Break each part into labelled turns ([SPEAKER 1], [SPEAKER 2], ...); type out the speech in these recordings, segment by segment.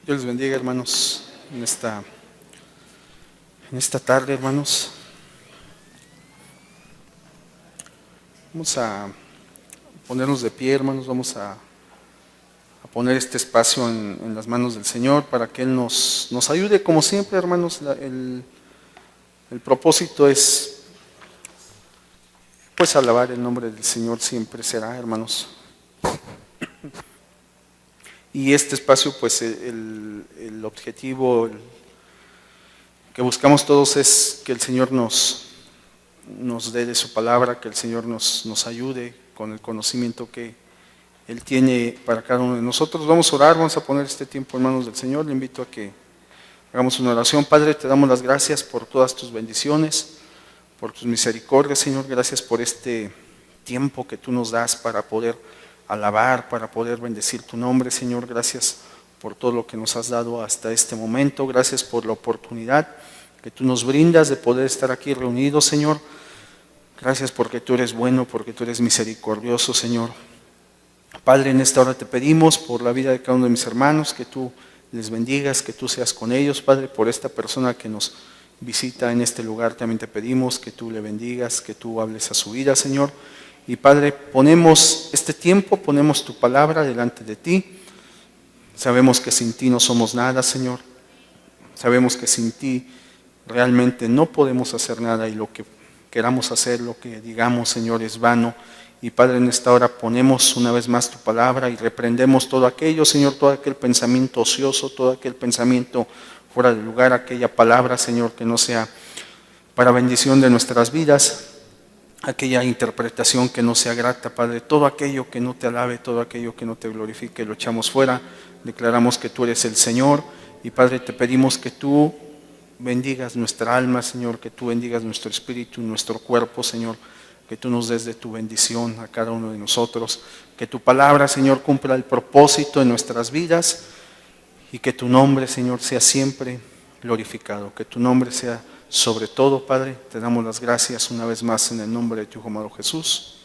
[SPEAKER 1] Dios les bendiga, hermanos, en esta tarde, hermanos. Vamos a ponernos de pie, hermanos. Vamos a poner este espacio en las manos del Señor para que Él nos ayude, como siempre, hermanos. El propósito es, pues, alabar el nombre del Señor siempre será, hermanos. Y este espacio, pues, el objetivo que buscamos todos es que el Señor nos dé de su palabra, que el Señor nos ayude con el conocimiento que Él tiene para cada uno de nosotros. Vamos a orar, vamos a poner este tiempo en manos del Señor. Le invito a que hagamos una oración. Padre, te damos las gracias por todas tus bendiciones, por tus misericordias, Señor. Gracias por este tiempo que tú nos das para poder alabar, para poder bendecir tu nombre, Señor. Gracias por todo lo que nos has dado hasta este momento. Gracias por la oportunidad que tú nos brindas de poder estar aquí reunidos, Señor. Gracias porque tú eres bueno, porque tú eres misericordioso, Señor. Padre, en esta hora te pedimos por la vida de cada uno de mis hermanos, que tú les bendigas, que tú seas con ellos, Padre. Por esta persona que nos visita en este lugar también te pedimos que tú le bendigas, que tú hables a su vida, Señor. Y Padre, ponemos este tiempo, ponemos tu palabra delante de ti. Sabemos que sin ti no somos nada, Señor. Sabemos que sin ti realmente no podemos hacer nada y lo que queramos hacer, lo que digamos, Señor, es vano. Y Padre, en esta hora ponemos una vez más tu palabra y reprendemos todo aquello, Señor, todo aquel pensamiento ocioso, todo aquel pensamiento fuera de lugar, aquella palabra, Señor, que no sea para bendición de nuestras vidas, aquella interpretación que no sea grata, Padre. Todo aquello que no te alabe, todo aquello que no te glorifique, lo echamos fuera. Declaramos que tú eres el Señor y Padre, te pedimos que tú bendigas nuestra alma, Señor, que tú bendigas nuestro espíritu, nuestro cuerpo, Señor, que tú nos des de tu bendición a cada uno de nosotros, que tu palabra, Señor, cumpla el propósito en nuestras vidas y que tu nombre, Señor, sea siempre glorificado, que tu nombre sea sobre todo, Padre. Te damos las gracias una vez más en el nombre de tu Hijo amado Jesús.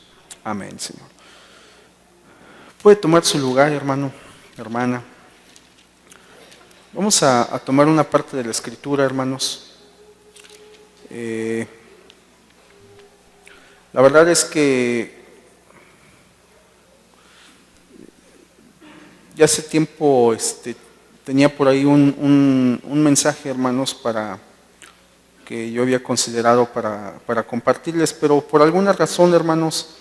[SPEAKER 1] Amén, Señor. Puede tomar su lugar, hermano, hermana. Vamos a tomar una parte de la Escritura, hermanos. La verdad es que ya hace tiempo tenía por ahí un mensaje, hermanos, que yo había considerado para compartirles, pero por alguna razón, hermanos,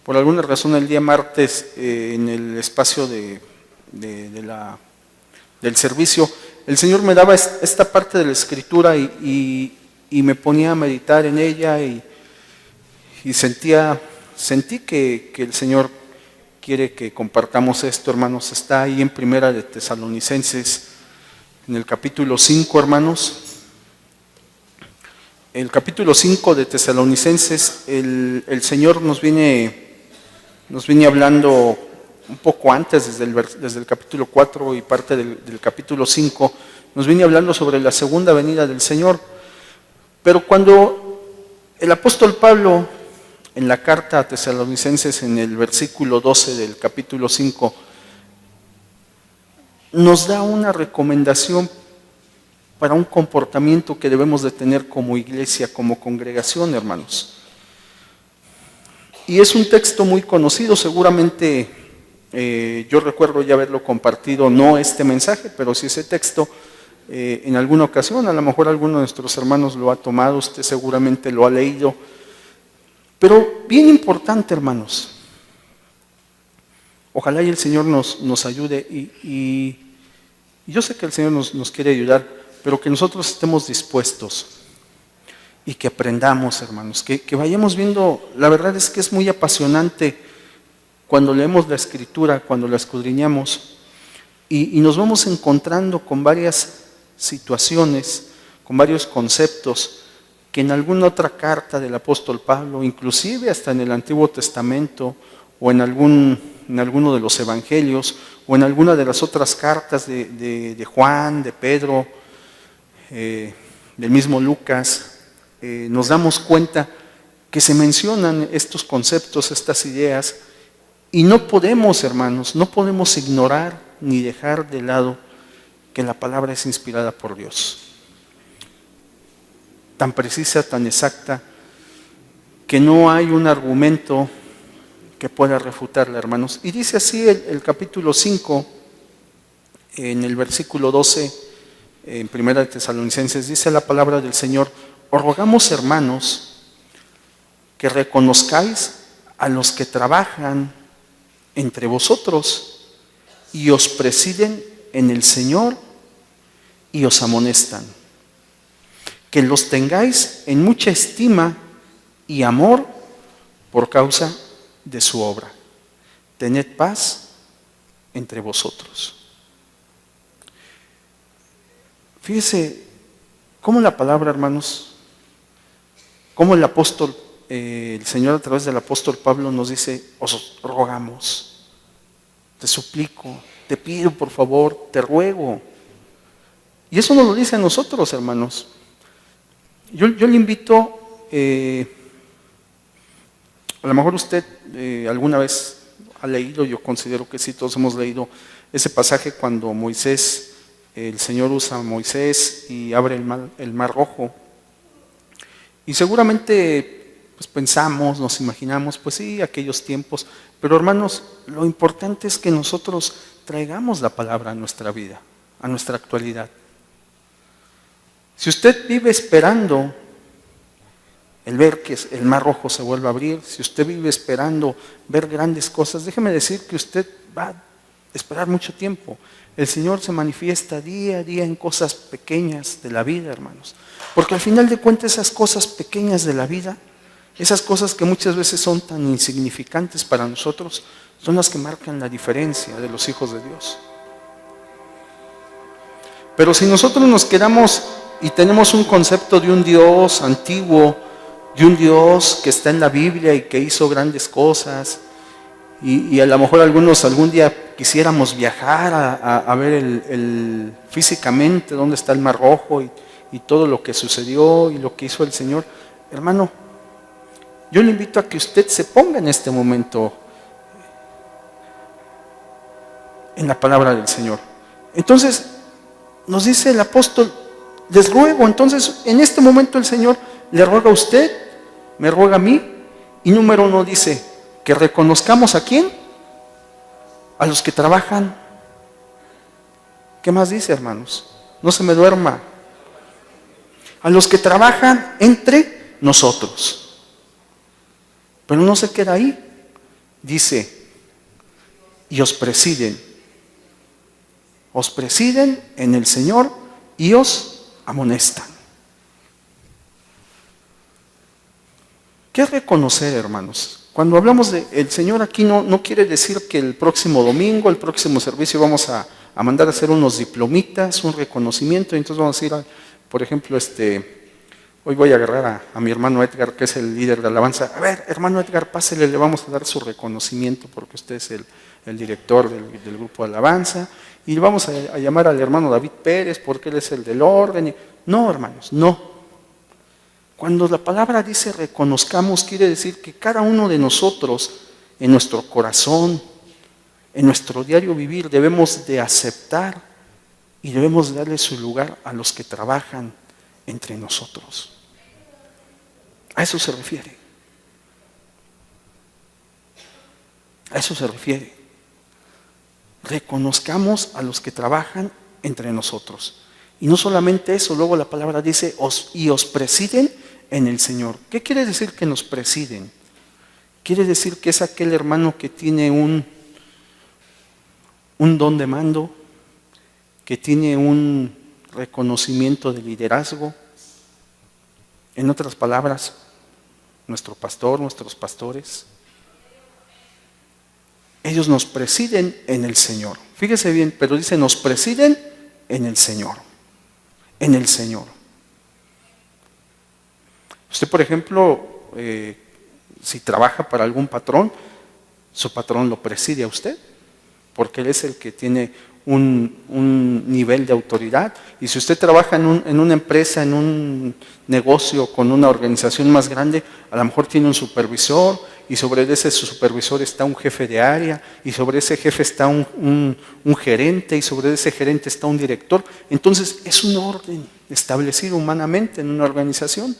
[SPEAKER 1] por alguna razón el día martes en el espacio del servicio, el Señor me daba esta parte de la Escritura y me ponía a meditar en ella y sentí que el Señor quiere que compartamos esto, hermanos. Está ahí en Primera de Tesalonicenses, en el capítulo 5, hermanos. El capítulo 5 de Tesalonicenses, el Señor nos viene hablando un poco antes, desde el capítulo 4 y parte del capítulo 5, nos viene hablando sobre la segunda venida del Señor. Pero cuando el apóstol Pablo, en la carta a Tesalonicenses, en el versículo 12 del capítulo 5, nos da una recomendación para un comportamiento que debemos de tener como iglesia, como congregación, hermanos. Y es un texto muy conocido, seguramente yo recuerdo ya haberlo compartido, no este mensaje, pero sí ese texto en alguna ocasión. A lo mejor alguno de nuestros hermanos lo ha tomado, usted seguramente lo ha leído. Pero bien importante, hermanos, ojalá y el Señor nos ayude y yo sé que el Señor nos quiere ayudar, pero que nosotros estemos dispuestos y que aprendamos, hermanos, que vayamos viendo. La verdad es que es muy apasionante cuando leemos la Escritura, cuando la escudriñamos y nos vamos encontrando con varias situaciones, con varios conceptos que en alguna otra carta del apóstol Pablo, inclusive hasta en el Antiguo Testamento o en alguno de los evangelios o en alguna de las otras cartas de Juan, de Pedro, del mismo Lucas, nos damos cuenta que se mencionan estos conceptos, estas ideas, y no podemos, hermanos, no podemos ignorar ni dejar de lado que la palabra es inspirada por Dios. Tan precisa, tan exacta, que no hay un argumento que pueda refutarla, hermanos. Y dice así el capítulo 5, en el versículo 12, en Primera de Tesalonicenses, dice la palabra del Señor: os rogamos, hermanos, que reconozcáis a los que trabajan entre vosotros y os presiden en el Señor y os amonestan, que los tengáis en mucha estima y amor por causa de su obra. Tened paz entre vosotros. Fíjese cómo la palabra, hermanos, cómo el apóstol, el Señor a través del apóstol Pablo nos dice: os rogamos, te suplico, te pido por favor, te ruego. Y eso nos lo dice a nosotros, hermanos. Yo le invito, a lo mejor usted alguna vez ha leído, yo considero que sí, todos hemos leído ese pasaje cuando Moisés, el Señor usa a Moisés y abre el mar Rojo. Y seguramente pues pensamos, nos imaginamos, pues sí, aquellos tiempos. Pero hermanos, lo importante es que nosotros traigamos la palabra a nuestra vida, a nuestra actualidad. Si usted vive esperando el ver que el mar Rojo se vuelva a abrir, si usted vive esperando ver grandes cosas, déjeme decir que usted va a esperar mucho tiempo. El Señor se manifiesta día a día en cosas pequeñas de la vida, hermanos. Porque al final de cuentas esas cosas pequeñas de la vida, esas cosas que muchas veces son tan insignificantes para nosotros, son las que marcan la diferencia de los hijos de Dios. Pero si nosotros nos quedamos y tenemos un concepto de un Dios antiguo, de un Dios que está en la Biblia y que hizo grandes cosas, y a lo mejor algunos algún día quisiéramos viajar a ver físicamente dónde está el Mar Rojo y todo lo que sucedió y lo que hizo el Señor, hermano, yo le invito a que usted se ponga en este momento en la palabra del Señor. Entonces, nos dice el apóstol: les ruego. Entonces, en este momento el Señor le ruega a usted, me ruega a mí, y número 1 dice que reconozcamos ¿a quién? A los que trabajan. ¿Qué más dice, hermanos? No se me duerma. A los que trabajan entre nosotros. Pero no se queda ahí. Dice: y os presiden. Os presiden en el Señor y os amonestan. ¿Qué es reconocer, hermanos? Cuando hablamos del Señor aquí no quiere decir que el próximo domingo, el próximo servicio vamos a mandar a hacer unos diplomitas, un reconocimiento, y entonces vamos a ir por ejemplo, hoy voy a agarrar a mi hermano Edgar, que es el líder de alabanza. A ver, hermano Edgar, pásele, le vamos a dar su reconocimiento porque usted es el director del grupo de alabanza, y vamos a llamar al hermano David Pérez porque él es el del orden. No, hermanos, no. Cuando la palabra dice reconozcamos, quiere decir que cada uno de nosotros, en nuestro corazón, en nuestro diario vivir, debemos de aceptar y debemos darle su lugar a los que trabajan entre nosotros. A eso se refiere. A eso se refiere. Reconozcamos a los que trabajan entre nosotros. Y no solamente eso, luego la palabra dice, y os presiden en el Señor. ¿Qué quiere decir que nos presiden? Quiere decir que es aquel hermano que tiene un don de mando, que tiene un reconocimiento de liderazgo. En otras palabras, nuestro pastor, nuestros pastores, ellos nos presiden en el Señor. Fíjese bien, pero dice, nos presiden en el Señor. En el Señor. Usted, por ejemplo, si trabaja para algún patrón, su patrón lo preside a usted, porque él es el que tiene un nivel de autoridad. Y si usted trabaja en una empresa, en un negocio, con una organización más grande, a lo mejor tiene un supervisor, y sobre ese supervisor está un jefe de área, y sobre ese jefe está un gerente, y sobre ese gerente está un director. Entonces es un orden establecido humanamente en una organización.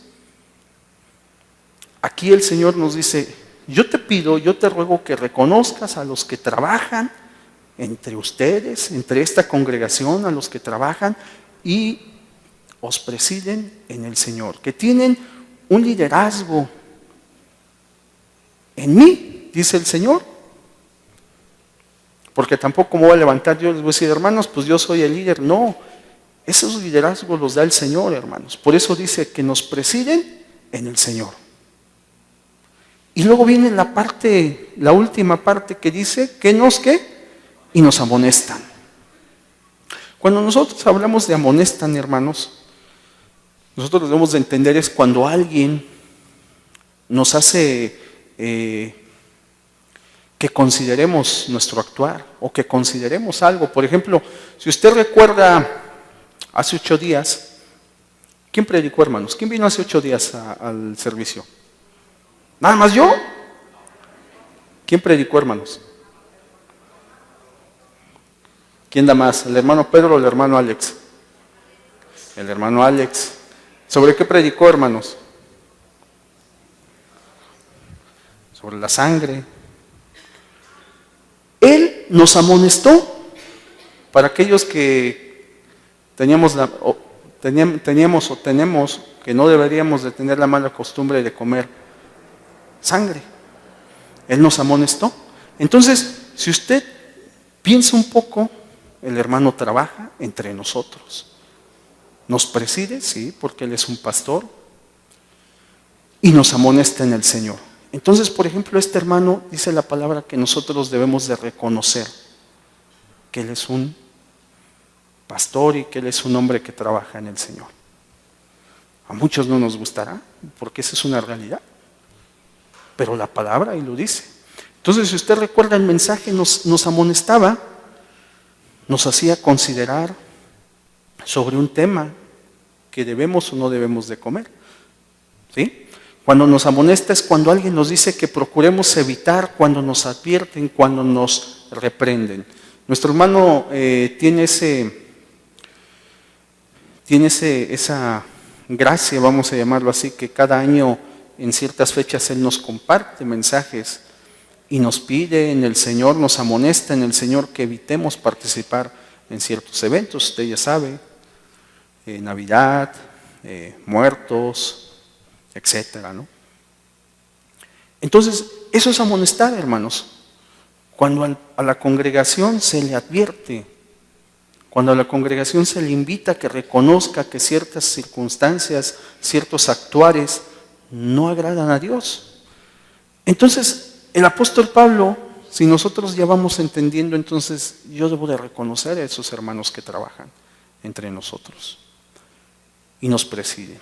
[SPEAKER 1] Aquí el Señor nos dice, yo te ruego que reconozcas a los que trabajan entre ustedes, entre esta congregación, a los que trabajan y os presiden en el Señor, que tienen un liderazgo en mí, dice el Señor. Porque tampoco me voy a levantar yo les voy a decir, hermanos, pues yo soy el líder. No, esos liderazgos los da el Señor, hermanos. Por eso dice que nos presiden en el Señor. Y luego viene la última parte que dice que y nos amonestan. Cuando nosotros hablamos de amonestan, hermanos, nosotros debemos de entender es cuando alguien nos hace que consideremos nuestro actuar o que consideremos algo. Por ejemplo, si usted recuerda hace 8 días, ¿quién predicó, hermanos? ¿Quién vino hace 8 días al servicio? ¿Nada más yo? ¿Quién predicó, hermanos? ¿Quién da más? ¿El hermano Pedro o el hermano Alex? El hermano Alex. ¿Sobre qué predicó, hermanos? Sobre la sangre. Él nos amonestó para aquellos que tenemos que no deberíamos de tener la mala costumbre de comer sangre. Él nos amonestó. Entonces, si usted piensa un poco, el hermano trabaja entre nosotros. Nos preside, sí, porque Él es un pastor, y nos amonesta en el Señor. Entonces, por ejemplo, este hermano dice la palabra que nosotros debemos de reconocer que Él es un pastor y que Él es un hombre que trabaja en el Señor. A muchos no nos gustará, porque esa es una realidad, pero la palabra ahí lo dice. Entonces, si usted recuerda el mensaje, nos amonestaba, nos hacía considerar sobre un tema que debemos o no debemos de comer. ¿Sí? Cuando nos amonesta es cuando alguien nos dice que procuremos evitar, cuando nos advierten, cuando nos reprenden. Nuestro hermano tiene esa gracia, vamos a llamarlo así, que cada año en ciertas fechas Él nos comparte mensajes y nos pide en el Señor, nos amonesta en el Señor que evitemos participar en ciertos eventos. Usted ya sabe, Navidad, muertos, etcétera, ¿no? Entonces, eso es amonestar, hermanos. Cuando a la congregación se le advierte, cuando a la congregación se le invita a que reconozca que ciertas circunstancias, ciertos actuares no agradan a Dios. Entonces, el apóstol Pablo, si nosotros ya vamos entendiendo, entonces yo debo de reconocer a esos hermanos que trabajan entre nosotros y nos presiden.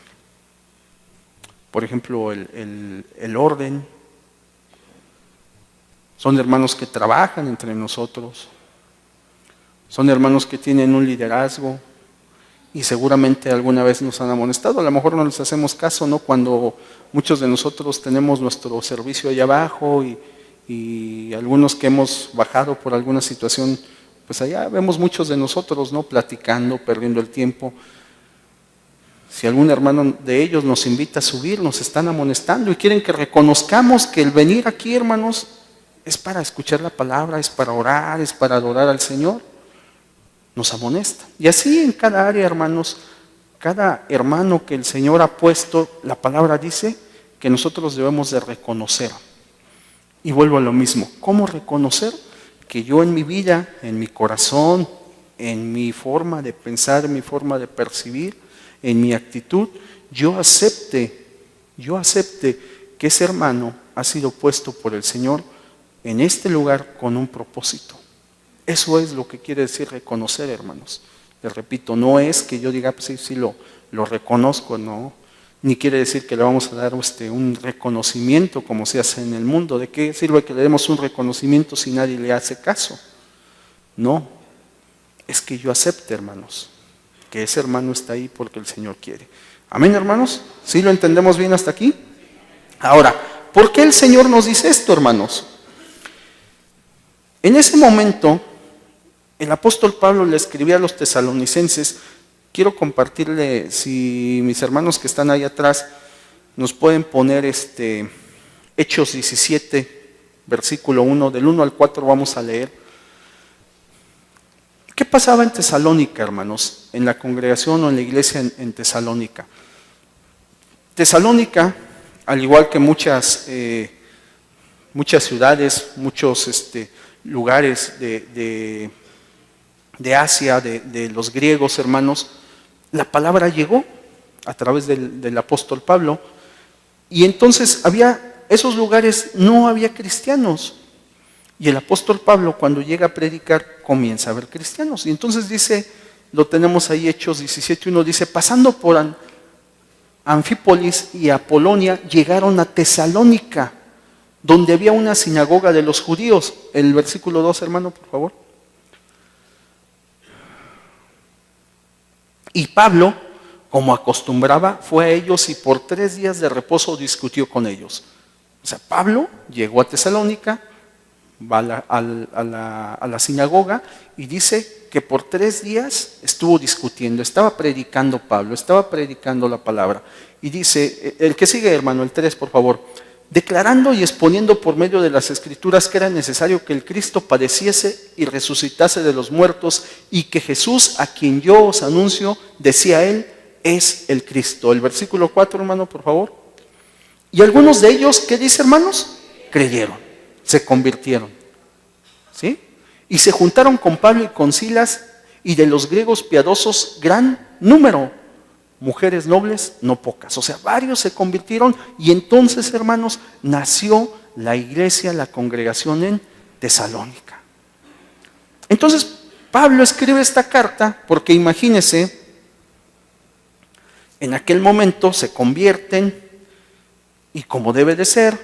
[SPEAKER 1] Por ejemplo, el orden. Son hermanos que trabajan entre nosotros. Son hermanos que tienen un liderazgo y seguramente alguna vez nos han amonestado. A lo mejor no les hacemos caso, ¿no? Cuando muchos de nosotros tenemos nuestro servicio allá abajo y algunos que hemos bajado por alguna situación, pues allá vemos muchos de nosotros, ¿no? Platicando, perdiendo el tiempo. Si algún hermano de ellos nos invita a subir, nos están amonestando y quieren que reconozcamos que el venir aquí, hermanos, es para escuchar la palabra, es para orar, es para adorar al Señor. Nos amonesta. Y así en cada área, hermanos, cada hermano que el Señor ha puesto, la palabra dice que nosotros debemos de reconocer. Y vuelvo a lo mismo. ¿Cómo reconocer? Que yo en mi vida, en mi corazón, en mi forma de pensar, en mi forma de percibir, en mi actitud, yo acepte que ese hermano ha sido puesto por el Señor en este lugar con un propósito. Eso es lo que quiere decir reconocer, hermanos. Les repito, no es que yo diga, pues sí, lo reconozco, no. Ni quiere decir que le vamos a dar un reconocimiento como se hace en el mundo. ¿De qué sirve que le demos un reconocimiento si nadie le hace caso? No, es que yo acepte, hermanos, que ese hermano está ahí porque el Señor quiere. Amén, hermanos. ¿Sí lo entendemos bien hasta aquí? Ahora, ¿Por qué el Señor nos dice esto, hermanos? En ese momento, el apóstol Pablo le escribía a los tesalonicenses. Quiero compartirle, si mis hermanos que están ahí atrás nos pueden poner Hechos 17, versículo 1, del 1 al 4 vamos a leer. ¿Qué pasaba en Tesalónica, hermanos? En la congregación o en la iglesia en Tesalónica. Tesalónica, al igual que muchas ciudades, muchos lugares de Asia, de los griegos, hermanos, la palabra llegó a través del apóstol Pablo, y entonces esos lugares no había cristianos, y el apóstol Pablo cuando llega a predicar comienza a ver cristianos, y entonces dice, lo tenemos ahí, Hechos 17:1, dice, pasando por Anfípolis y Apolonia, llegaron a Tesalónica, donde había una sinagoga de los judíos. El versículo 2, hermano, por favor. Y Pablo, como acostumbraba, fue a ellos y por 3 días de reposo discutió con ellos. O sea, Pablo llegó a Tesalónica, va a la sinagoga y dice que por 3 días estuvo discutiendo, estaba predicando Pablo, estaba predicando la palabra. Y dice, el que sigue, hermano, el 3, por favor, declarando y exponiendo por medio de las Escrituras que era necesario que el Cristo padeciese y resucitase de los muertos, y que Jesús, a quien yo os anuncio, decía él, es el Cristo. El versículo 4, hermano, por favor. Y algunos de ellos, ¿qué dice, hermanos? Creyeron, se convirtieron, ¿sí? Y se juntaron con Pablo y con Silas, y de los griegos piadosos gran número, mujeres nobles no pocas. O sea, varios se convirtieron, y entonces, hermanos, nació la iglesia, la congregación en Tesalónica. Entonces, Pablo escribe esta carta porque imagínense, en aquel momento se convierten, y como debe de ser,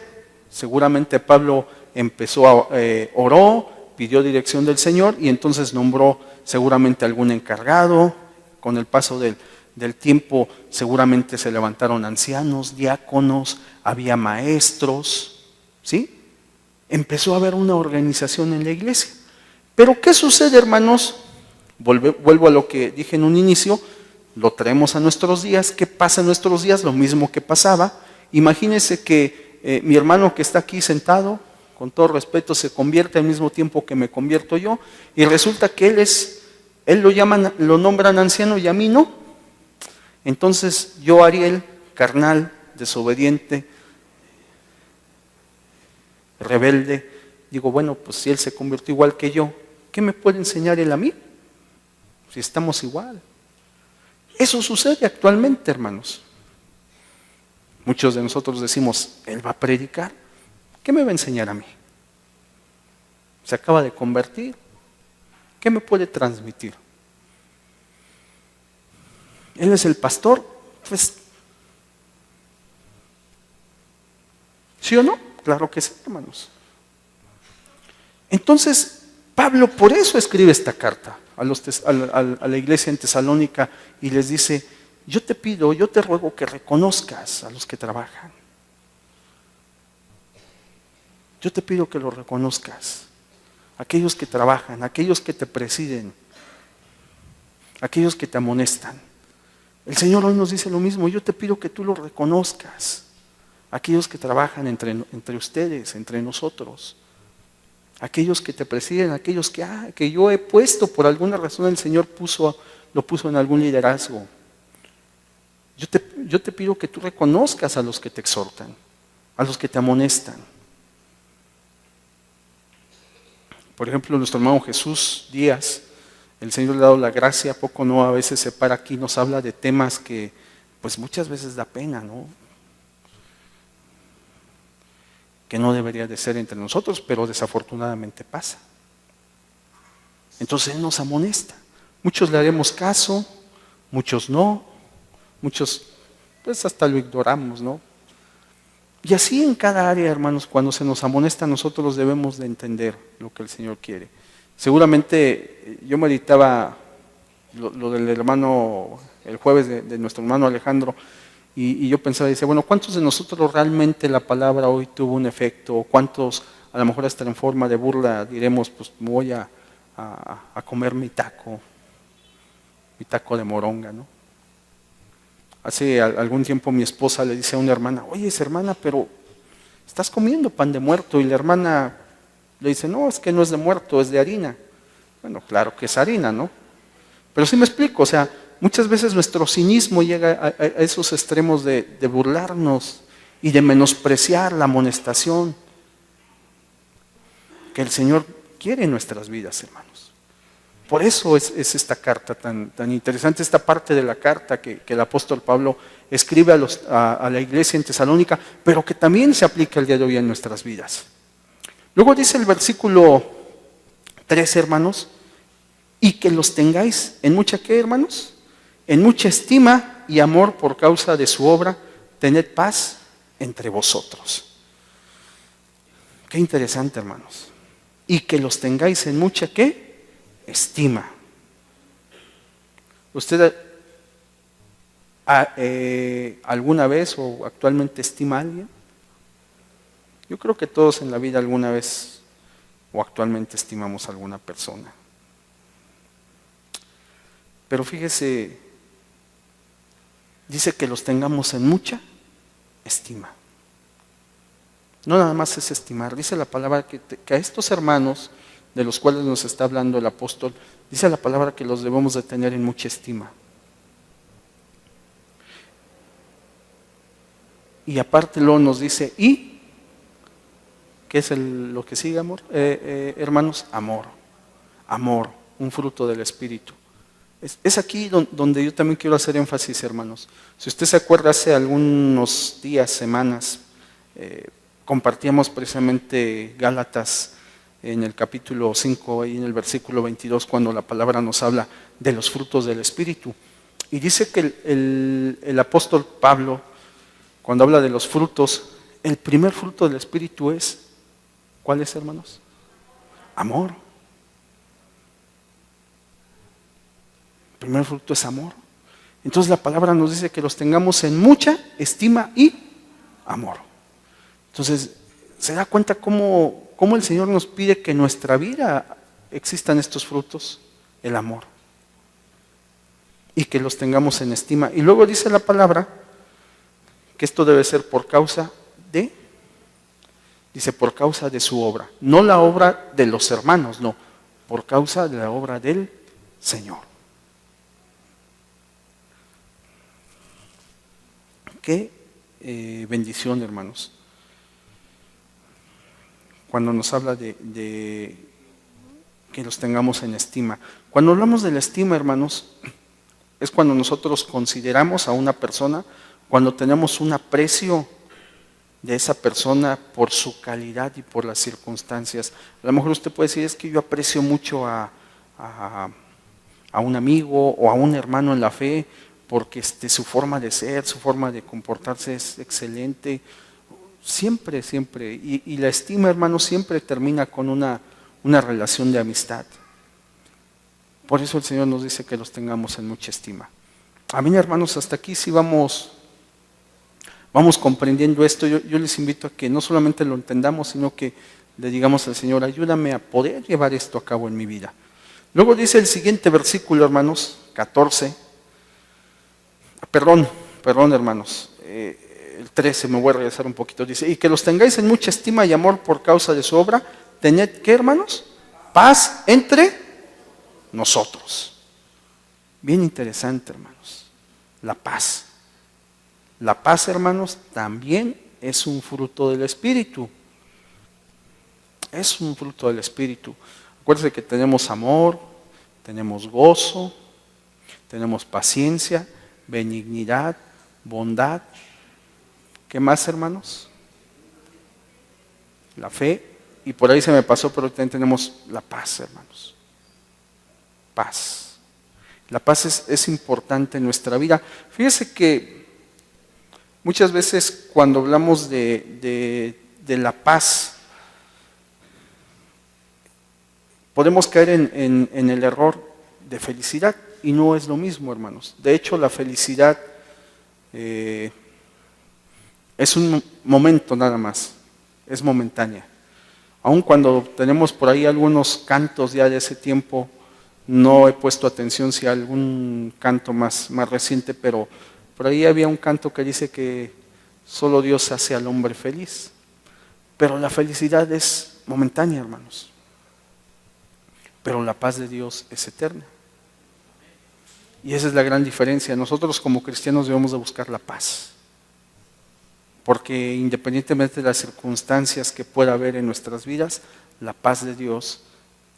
[SPEAKER 1] seguramente Pablo oró, pidió dirección del Señor, y entonces nombró seguramente algún encargado. Con el paso del tiempo seguramente se levantaron ancianos, diáconos, había maestros, ¿sí? Empezó a haber una organización en la iglesia. Pero ¿qué sucede, hermanos? Vuelvo a lo que dije en un inicio, lo traemos a nuestros días. ¿Qué pasa en nuestros días? Lo mismo que pasaba. Imagínense que mi hermano que está aquí sentado, con todo respeto, se convierte al mismo tiempo que me convierto yo, y resulta que él lo nombran anciano y a mí no. Entonces yo, Ariel, carnal, desobediente, rebelde, digo, bueno, pues si él se convirtió igual que yo, ¿qué me puede enseñar él a mí? Si estamos igual. Eso sucede actualmente, hermanos. Muchos de nosotros decimos, él va a predicar, ¿qué me va a enseñar a mí? Se acaba de convertir, ¿qué me puede transmitir? Él es el pastor, pues, ¿sí o no? Claro que sí, hermanos. Entonces, Pablo por eso escribe esta carta a la iglesia en Tesalónica y les dice, yo te ruego que reconozcas a los que trabajan. Yo te pido que lo reconozcas. Aquellos que trabajan, aquellos que te presiden, aquellos que te amonestan. El Señor hoy nos dice lo mismo, yo te pido que tú lo reconozcas. Aquellos que trabajan entre ustedes, entre nosotros. Aquellos que te presiden, aquellos que yo he puesto, por alguna razón el Señor lo puso en algún liderazgo. Yo te pido que tú reconozcas a los que te exhortan, a los que te amonestan. Por ejemplo, nuestro hermano Jesús Díaz, el Señor le ha dado la gracia, poco no, a veces se para aquí, nos habla de temas que pues muchas veces da pena, ¿no? Que no debería de ser entre nosotros, pero desafortunadamente pasa. Entonces Él nos amonesta. Muchos le haremos caso, muchos no, muchos pues hasta lo ignoramos, ¿no? Y así en cada área, hermanos, cuando se nos amonesta, nosotros debemos de entender lo que el Señor quiere. Seguramente yo meditaba lo del hermano, el jueves de nuestro hermano Alejandro, Y yo pensaba, dice, bueno, ¿cuántos de nosotros realmente la palabra hoy tuvo un efecto? ¿O cuántos, a lo mejor hasta en forma de burla, diremos, pues me voy a comer mi taco de moronga, ¿no? Hace algún tiempo mi esposa le dice a una hermana, oye, hermana, pero estás comiendo pan de muerto. Y la hermana le dice, no, es que no es de muerto, es de harina. Bueno, claro que es harina, ¿no? Pero sí me explico, o sea, muchas veces nuestro cinismo llega a esos extremos de burlarnos y de menospreciar la amonestación que el Señor quiere en nuestras vidas, hermanos. Por eso es esta carta tan interesante, esta parte de la carta que el apóstol Pablo escribe a la iglesia en Tesalónica, pero que también se aplica el día de hoy en nuestras vidas. Luego dice el versículo 13, hermanos, y que los tengáis en mucha, ¿qué, hermanos? En mucha estima y amor por causa de su obra, tened paz entre vosotros. Qué interesante, hermanos. Y que los tengáis en mucha, ¿qué? Estima. ¿Usted alguna vez o actualmente estima a alguien? Yo creo que todos en la vida alguna vez o actualmente estimamos a alguna persona. Pero fíjese, dice que los tengamos en mucha estima. No nada más es estimar, dice la palabra que a estos hermanos de los cuales nos está hablando el apóstol, dice la palabra que los debemos de tener en mucha estima. Y aparte luego nos dice, ¿y qué es lo que sigue, amor? Hermanos, amor. Amor, un fruto del Espíritu. Es aquí donde yo también quiero hacer énfasis, hermanos. Si usted se acuerda, hace algunos días, semanas, compartíamos precisamente Gálatas en el capítulo 5 y en el versículo 22, cuando la palabra nos habla de los frutos del Espíritu. Y dice que el apóstol Pablo, cuando habla de los frutos, el primer fruto del Espíritu es, ¿cuál es, hermanos? Amor. El primer fruto es amor. Entonces la palabra nos dice que los tengamos en mucha estima y amor. Entonces, ¿se da cuenta cómo el Señor nos pide que en nuestra vida existan estos frutos? El amor. Y que los tengamos en estima. Y luego dice la palabra que esto debe ser por causa dice por causa de su obra. No la obra de los hermanos, no, por causa de la obra del Señor. Qué bendición, hermanos. Cuando nos habla de que los tengamos en estima. Cuando hablamos de la estima, hermanos, es cuando nosotros consideramos a una persona, cuando tenemos un aprecio de esa persona por su calidad y por las circunstancias. A lo mejor usted puede decir, es que yo aprecio mucho a un amigo o a un hermano en la fe, porque su forma de ser, su forma de comportarse es excelente. Siempre. Y la estima, hermano, siempre termina con una relación de amistad. Por eso el Señor nos dice que los tengamos en mucha estima. Amén, hermanos, hasta aquí sí vamos comprendiendo esto. Yo les invito a que no solamente lo entendamos, sino que le digamos al Señor, ayúdame a poder llevar esto a cabo en mi vida. Luego dice el siguiente versículo, hermanos, 14. Perdón, hermanos, el 13, me voy a regresar un poquito. Dice, y que los tengáis en mucha estima y amor por causa de su obra, tened, ¿qué, hermanos? Paz entre nosotros. Bien interesante, hermanos, la paz. La paz, hermanos, también es un fruto del Espíritu. Es un fruto del Espíritu. Acuérdense que tenemos amor, tenemos gozo, tenemos paciencia, benignidad, bondad. ¿Qué más, hermanos? La fe. Y por ahí se me pasó, pero también tenemos la paz, hermanos. Paz. La paz es importante en nuestra vida. Fíjese que muchas veces cuando hablamos de la paz, podemos caer en el error de felicidad. Y no es lo mismo, hermanos. De hecho, la felicidad Es un momento nada más, es momentánea. Aun cuando tenemos por ahí algunos cantos ya de ese tiempo, no he puesto atención si hay algún canto más reciente, pero por ahí había un canto que dice que solo Dios hace al hombre feliz. Pero la felicidad es momentánea, hermanos. Pero la paz de Dios es eterna. Y esa es la gran diferencia. Nosotros como cristianos debemos de buscar la paz. Porque independientemente de las circunstancias que pueda haber en nuestras vidas, la paz de Dios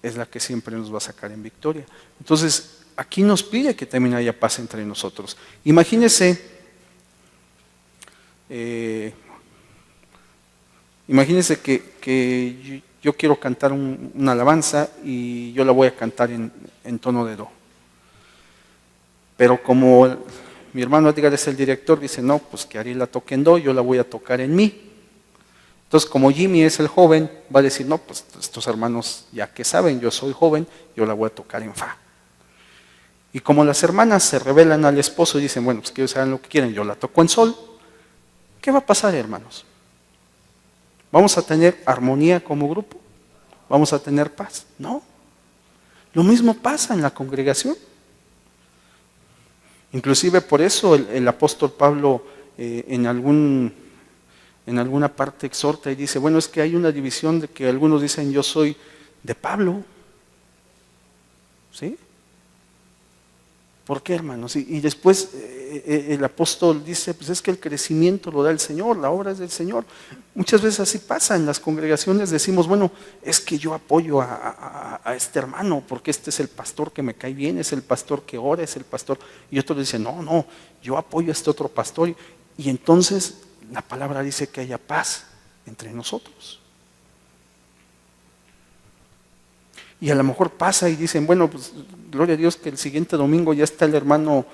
[SPEAKER 1] es la que siempre nos va a sacar en victoria. Entonces, aquí nos pide que también haya paz entre nosotros. Imagínense, que yo quiero cantar una alabanza y yo la voy a cantar en tono de do. Pero como mi hermano Edgar es el director, dice, no, pues que Ariel la toque en do, yo la voy a tocar en mi. Entonces, como Jimmy es el joven, va a decir, no, pues estos hermanos ya que saben, yo soy joven, yo la voy a tocar en fa. Y como las hermanas se rebelan al esposo y dicen, bueno, pues que ellos hagan lo que quieren, yo la toco en sol, ¿qué va a pasar, hermanos? ¿Vamos a tener armonía como grupo? ¿Vamos a tener paz? No. Lo mismo pasa en la congregación. Inclusive por eso el apóstol Pablo en alguna parte exhorta y dice, bueno, es que hay una división de que algunos dicen yo soy de Pablo. ¿Sí? ¿Por qué, hermanos? Y después el apóstol dice, pues es que el crecimiento lo da el Señor, la obra es del Señor. Muchas veces así pasa en las congregaciones, decimos, bueno, es que yo apoyo a este hermano, porque este es el pastor que me cae bien, es el pastor que ora, es el pastor. Y otro dice, no, yo apoyo a este otro pastor. Y entonces la palabra dice que haya paz entre nosotros. Y a lo mejor pasa y dicen, bueno, pues gloria a Dios que el siguiente domingo ya está el hermano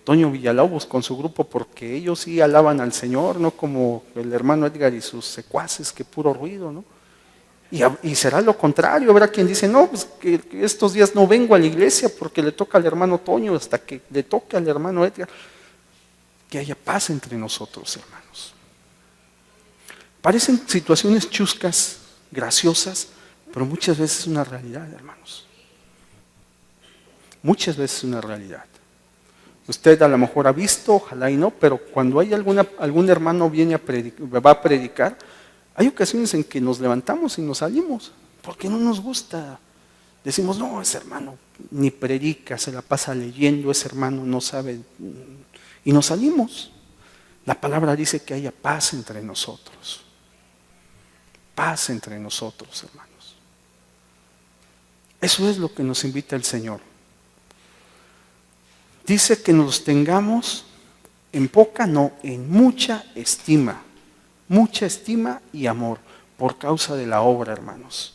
[SPEAKER 1] Toño Villalobos con su grupo, porque ellos sí alaban al Señor, no como el hermano Edgar y sus secuaces, que puro ruido, ¿no? Y será lo contrario, habrá quien dice, no, pues que estos días no vengo a la iglesia porque le toca al hermano Toño, hasta que le toque al hermano Edgar. Que haya paz entre nosotros, hermanos. Parecen situaciones chuscas, graciosas, pero muchas veces es una realidad, hermanos. Muchas veces es una realidad. Usted a lo mejor ha visto, ojalá y no, pero cuando hay algún hermano va a predicar, hay ocasiones en que nos levantamos y nos salimos, porque no nos gusta. Decimos, no, ese hermano ni predica, se la pasa leyendo, ese hermano no sabe, y nos salimos. La palabra dice que haya paz entre nosotros. Paz entre nosotros, hermanos. Eso es lo que nos invita el Señor. Dice que nos tengamos en poca, no, en mucha estima y amor por causa de la obra, hermanos.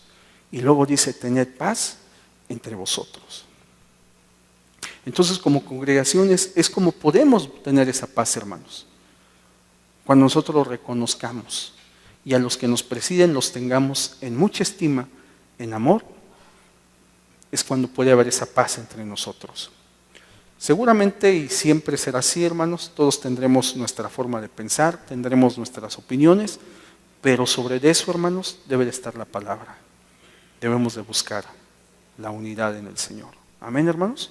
[SPEAKER 1] Y luego dice, tened paz entre vosotros. Entonces, como congregaciones, es como podemos tener esa paz, hermanos. Cuando nosotros lo reconozcamos y a los que nos presiden los tengamos en mucha estima, en amor, es cuando puede haber esa paz entre nosotros. Seguramente y siempre será así, hermanos, todos tendremos nuestra forma de pensar, tendremos nuestras opiniones, pero sobre eso, hermanos, debe de estar la palabra. Debemos de buscar la unidad en el Señor. Amén, hermanos.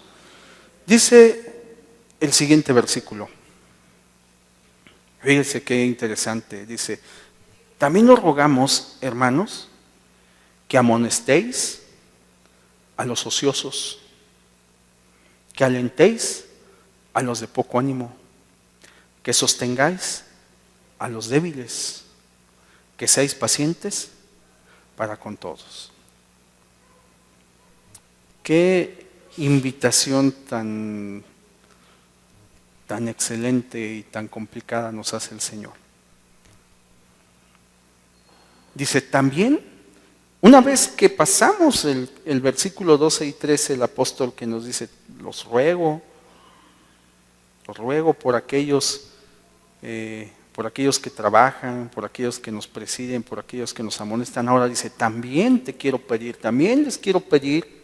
[SPEAKER 1] Dice el siguiente versículo. Fíjense qué interesante. Dice, también os rogamos, hermanos, que amonestéis a los ociosos, que alentéis a los de poco ánimo, que sostengáis a los débiles, que seáis pacientes para con todos. Qué invitación tan excelente y tan complicada nos hace el Señor. Dice, también, una vez que pasamos el versículo 12 y 13, el apóstol que nos dice, los ruego por aquellos que trabajan, por aquellos que nos presiden, por aquellos que nos amonestan. Ahora dice, también les quiero pedir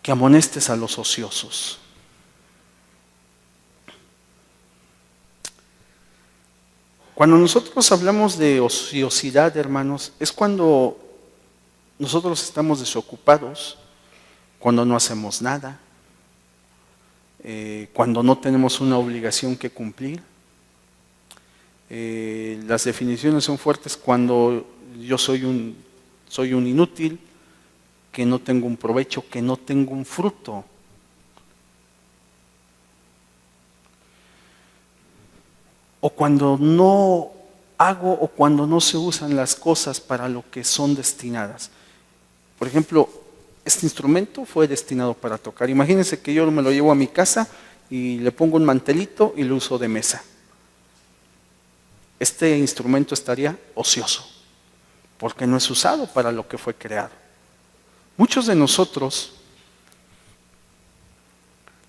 [SPEAKER 1] que amonestes a los ociosos. Cuando nosotros hablamos de ociosidad, hermanos, es cuando nosotros estamos desocupados, cuando no hacemos nada, cuando no tenemos una obligación que cumplir. Las definiciones son fuertes cuando yo soy un inútil, que no tengo un provecho, que no tengo un fruto. O cuando no hago o cuando no se usan las cosas para lo que son destinadas. Por ejemplo, este instrumento fue destinado para tocar. Imagínense que yo me lo llevo a mi casa y le pongo un mantelito y lo uso de mesa. Este instrumento estaría ocioso, porque no es usado para lo que fue creado. Muchos de nosotros,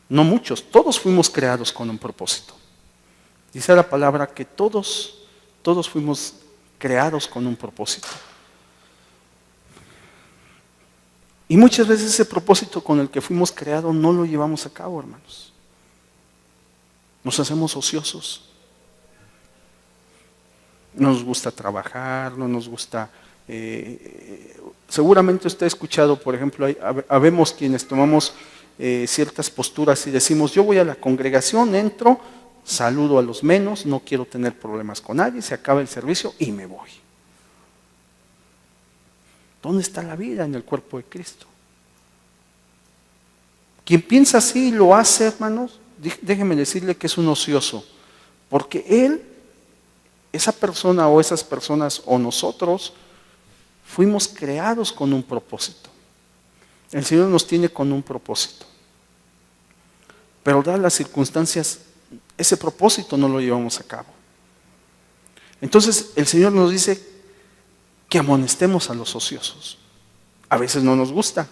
[SPEAKER 1] no muchos, todos fuimos creados con un propósito. Dice la palabra que todos fuimos creados con un propósito. Y muchas veces ese propósito con el que fuimos creados no lo llevamos a cabo, hermanos. Nos hacemos ociosos. No nos gusta trabajar, no nos gusta... seguramente usted ha escuchado, por ejemplo, habemos quienes tomamos ciertas posturas y decimos, yo voy a la congregación, entro, saludo a los menos, no quiero tener problemas con nadie, se acaba el servicio y me voy. ¿Dónde está la vida en el cuerpo de Cristo? Quien piensa así y lo hace, hermanos, déjeme decirle que es un ocioso, porque él, esa persona o esas personas o nosotros fuimos creados con un propósito. El Señor nos tiene con un propósito, pero dadas las circunstancias, ese propósito no lo llevamos a cabo. Entonces el Señor nos dice que amonestemos a los ociosos. A veces no nos gusta,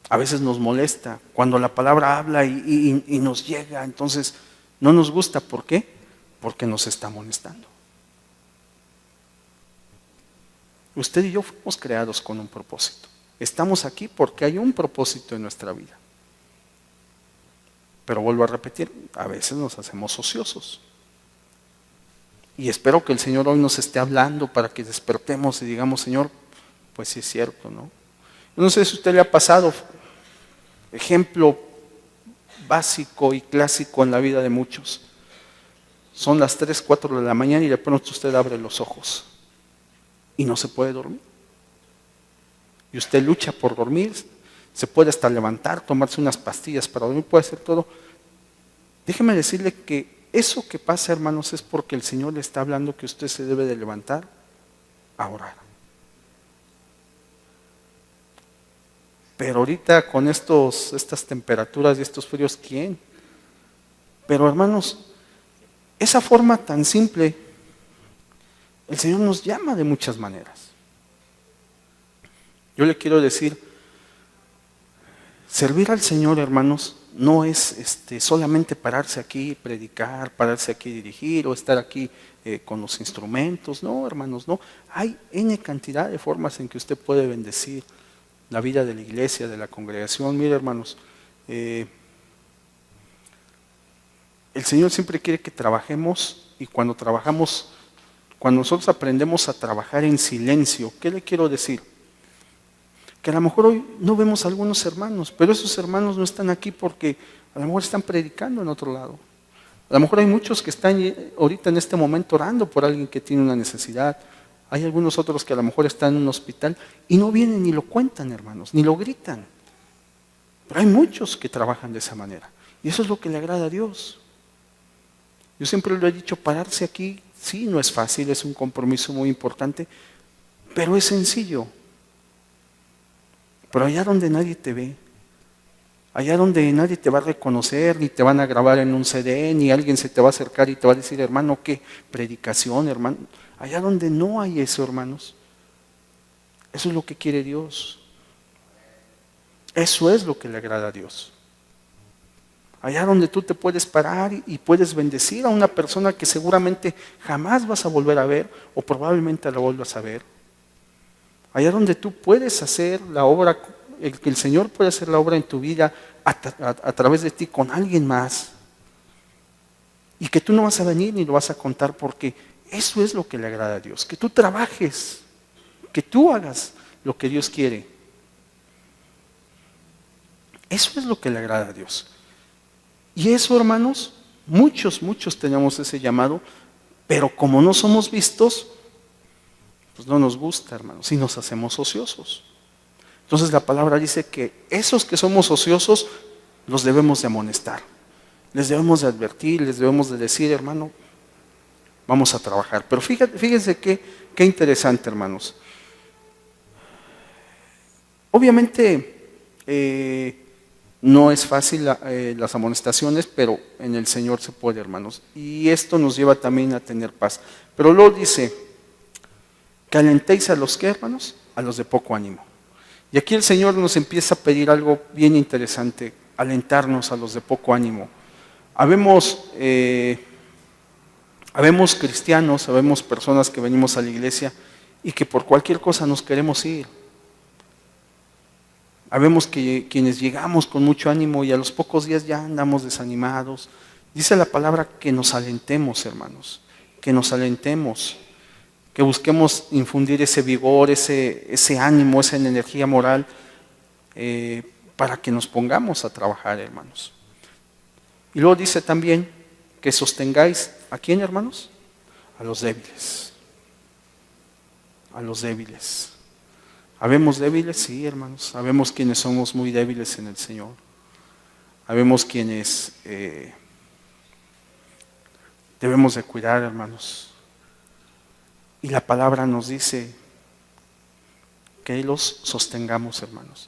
[SPEAKER 1] a veces nos molesta, cuando la palabra habla y nos llega, entonces no nos gusta. ¿Por qué? Porque nos está amonestando. Usted y yo fuimos creados con un propósito. Estamos aquí porque hay un propósito en nuestra vida. Pero vuelvo a repetir, a veces nos hacemos ociosos. Y espero que el Señor hoy nos esté hablando para que despertemos y digamos, Señor, pues sí es cierto, ¿no? No sé si a usted le ha pasado, ejemplo básico y clásico en la vida de muchos. Son las 3, 4 de la mañana y de pronto usted abre los ojos y no se puede dormir. Y usted lucha por dormir, se puede hasta levantar, tomarse unas pastillas para dormir, puede hacer todo. Déjeme decirle que eso que pasa, hermanos, es porque el Señor le está hablando que usted se debe de levantar a orar. Pero ahorita con estas temperaturas y estos fríos, ¿quién? Pero hermanos, esa forma tan simple, el Señor nos llama de muchas maneras. Yo le quiero decir, servir al Señor, hermanos, no es solamente pararse aquí y predicar, pararse aquí y dirigir o estar aquí con los instrumentos. No, hermanos, no. Hay N cantidad de formas en que usted puede bendecir la vida de la iglesia, de la congregación. Mire, hermanos, el Señor siempre quiere que trabajemos, y cuando trabajamos, cuando nosotros aprendemos a trabajar en silencio, ¿qué le quiero decir? Que a lo mejor hoy no vemos a algunos hermanos, pero esos hermanos no están aquí porque a lo mejor están predicando en otro lado. A lo mejor hay muchos que están ahorita en este momento orando por alguien que tiene una necesidad. Hay algunos otros que a lo mejor están en un hospital y no vienen ni lo cuentan, hermanos, ni lo gritan. Pero hay muchos que trabajan de esa manera. Y eso es lo que le agrada a Dios. Yo siempre lo he dicho, pararse aquí, sí, no es fácil, es un compromiso muy importante, pero es sencillo. Pero allá donde nadie te ve, allá donde nadie te va a reconocer, ni te van a grabar en un CD, ni alguien se te va a acercar y te va a decir, hermano, qué predicación, hermano. Allá donde no hay eso, hermanos, eso es lo que quiere Dios. Eso es lo que le agrada a Dios. Allá donde tú te puedes parar y puedes bendecir a una persona que seguramente jamás vas a volver a ver o probablemente la vuelvas a ver. Allá donde tú puedes hacer la obra, que el Señor puede hacer la obra en tu vida a través de ti con alguien más. y que tú no vas a venir ni lo vas a contar, porque eso es lo que le agrada a Dios, que tú trabajes, que tú hagas lo que Dios quiere. Eso es lo que le agrada a Dios. Y eso, hermanos, muchos tenemos ese llamado, pero como no somos vistos, pues no nos gusta, hermanos, y nos hacemos ociosos. Entonces la palabra dice que esos que somos ociosos los debemos de amonestar, les debemos de advertir, les debemos de decir, hermano, vamos a trabajar. Pero fíjense qué interesante, hermanos. Obviamente no es fácil las amonestaciones, pero en el Señor se puede, hermanos. Y esto nos lleva también a tener paz. Pero luego dice, que alentéis a los que, hermanos, a los de poco ánimo. Y aquí el Señor nos empieza a pedir algo bien interesante, alentarnos a los de poco ánimo. Habemos cristianos, habemos personas que venimos a la iglesia y que por cualquier cosa nos queremos ir. Habemos quienes llegamos con mucho ánimo y a los pocos días ya andamos desanimados. Dice la palabra que nos alentemos, hermanos, que nos alentemos, que busquemos infundir ese vigor, ese ánimo, esa energía moral para que nos pongamos a trabajar, hermanos. Y luego dice también que sostengáis, ¿a quién, hermanos? A los débiles. A los débiles. ¿Habemos débiles? Sí, hermanos. Habemos quienes somos muy débiles en el Señor. Habemos quienes debemos de cuidar, hermanos. Y la palabra nos dice que los sostengamos, hermanos.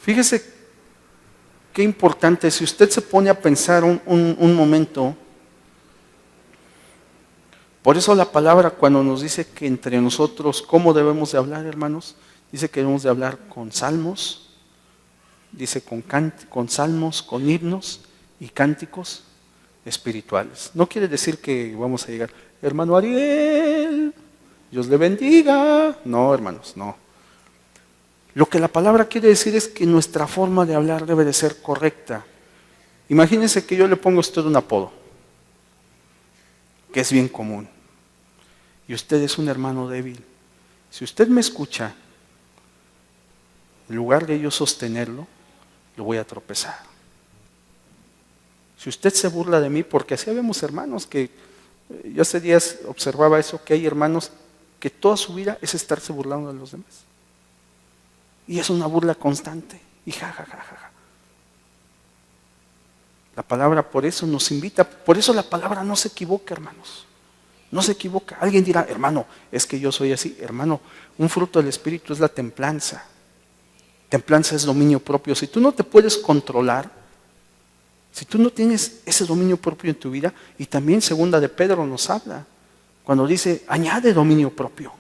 [SPEAKER 1] Fíjese qué importante, si usted se pone a pensar un momento, por eso la palabra cuando nos dice que entre nosotros, ¿cómo debemos de hablar, hermanos? Dice que debemos de hablar con salmos, dice con salmos, con himnos y cánticos espirituales. No quiere decir que vamos a llegar, hermano Ariel, Dios le bendiga. No, hermanos, no. Lo que la palabra quiere decir es que nuestra forma de hablar debe de ser correcta. Imagínense que yo le pongo a usted un apodo, que es bien común, y usted es un hermano débil. Si usted me escucha, en lugar de yo sostenerlo, lo voy a tropezar. Si usted se burla de mí, porque así habemos hermanos que, yo hace días observaba eso, que hay hermanos que toda su vida es estarse burlando de los demás. Y es una burla constante. Y ja. La palabra por eso nos invita, por eso la palabra no se equivoca, hermanos. No se equivoca. Alguien dirá, hermano, es que yo soy así. Hermano, un fruto del Espíritu es la templanza. Templanza es dominio propio. Si tú no te puedes controlar, si tú no tienes ese dominio propio en tu vida, y también segunda de Pedro nos habla, cuando dice, añade dominio propio.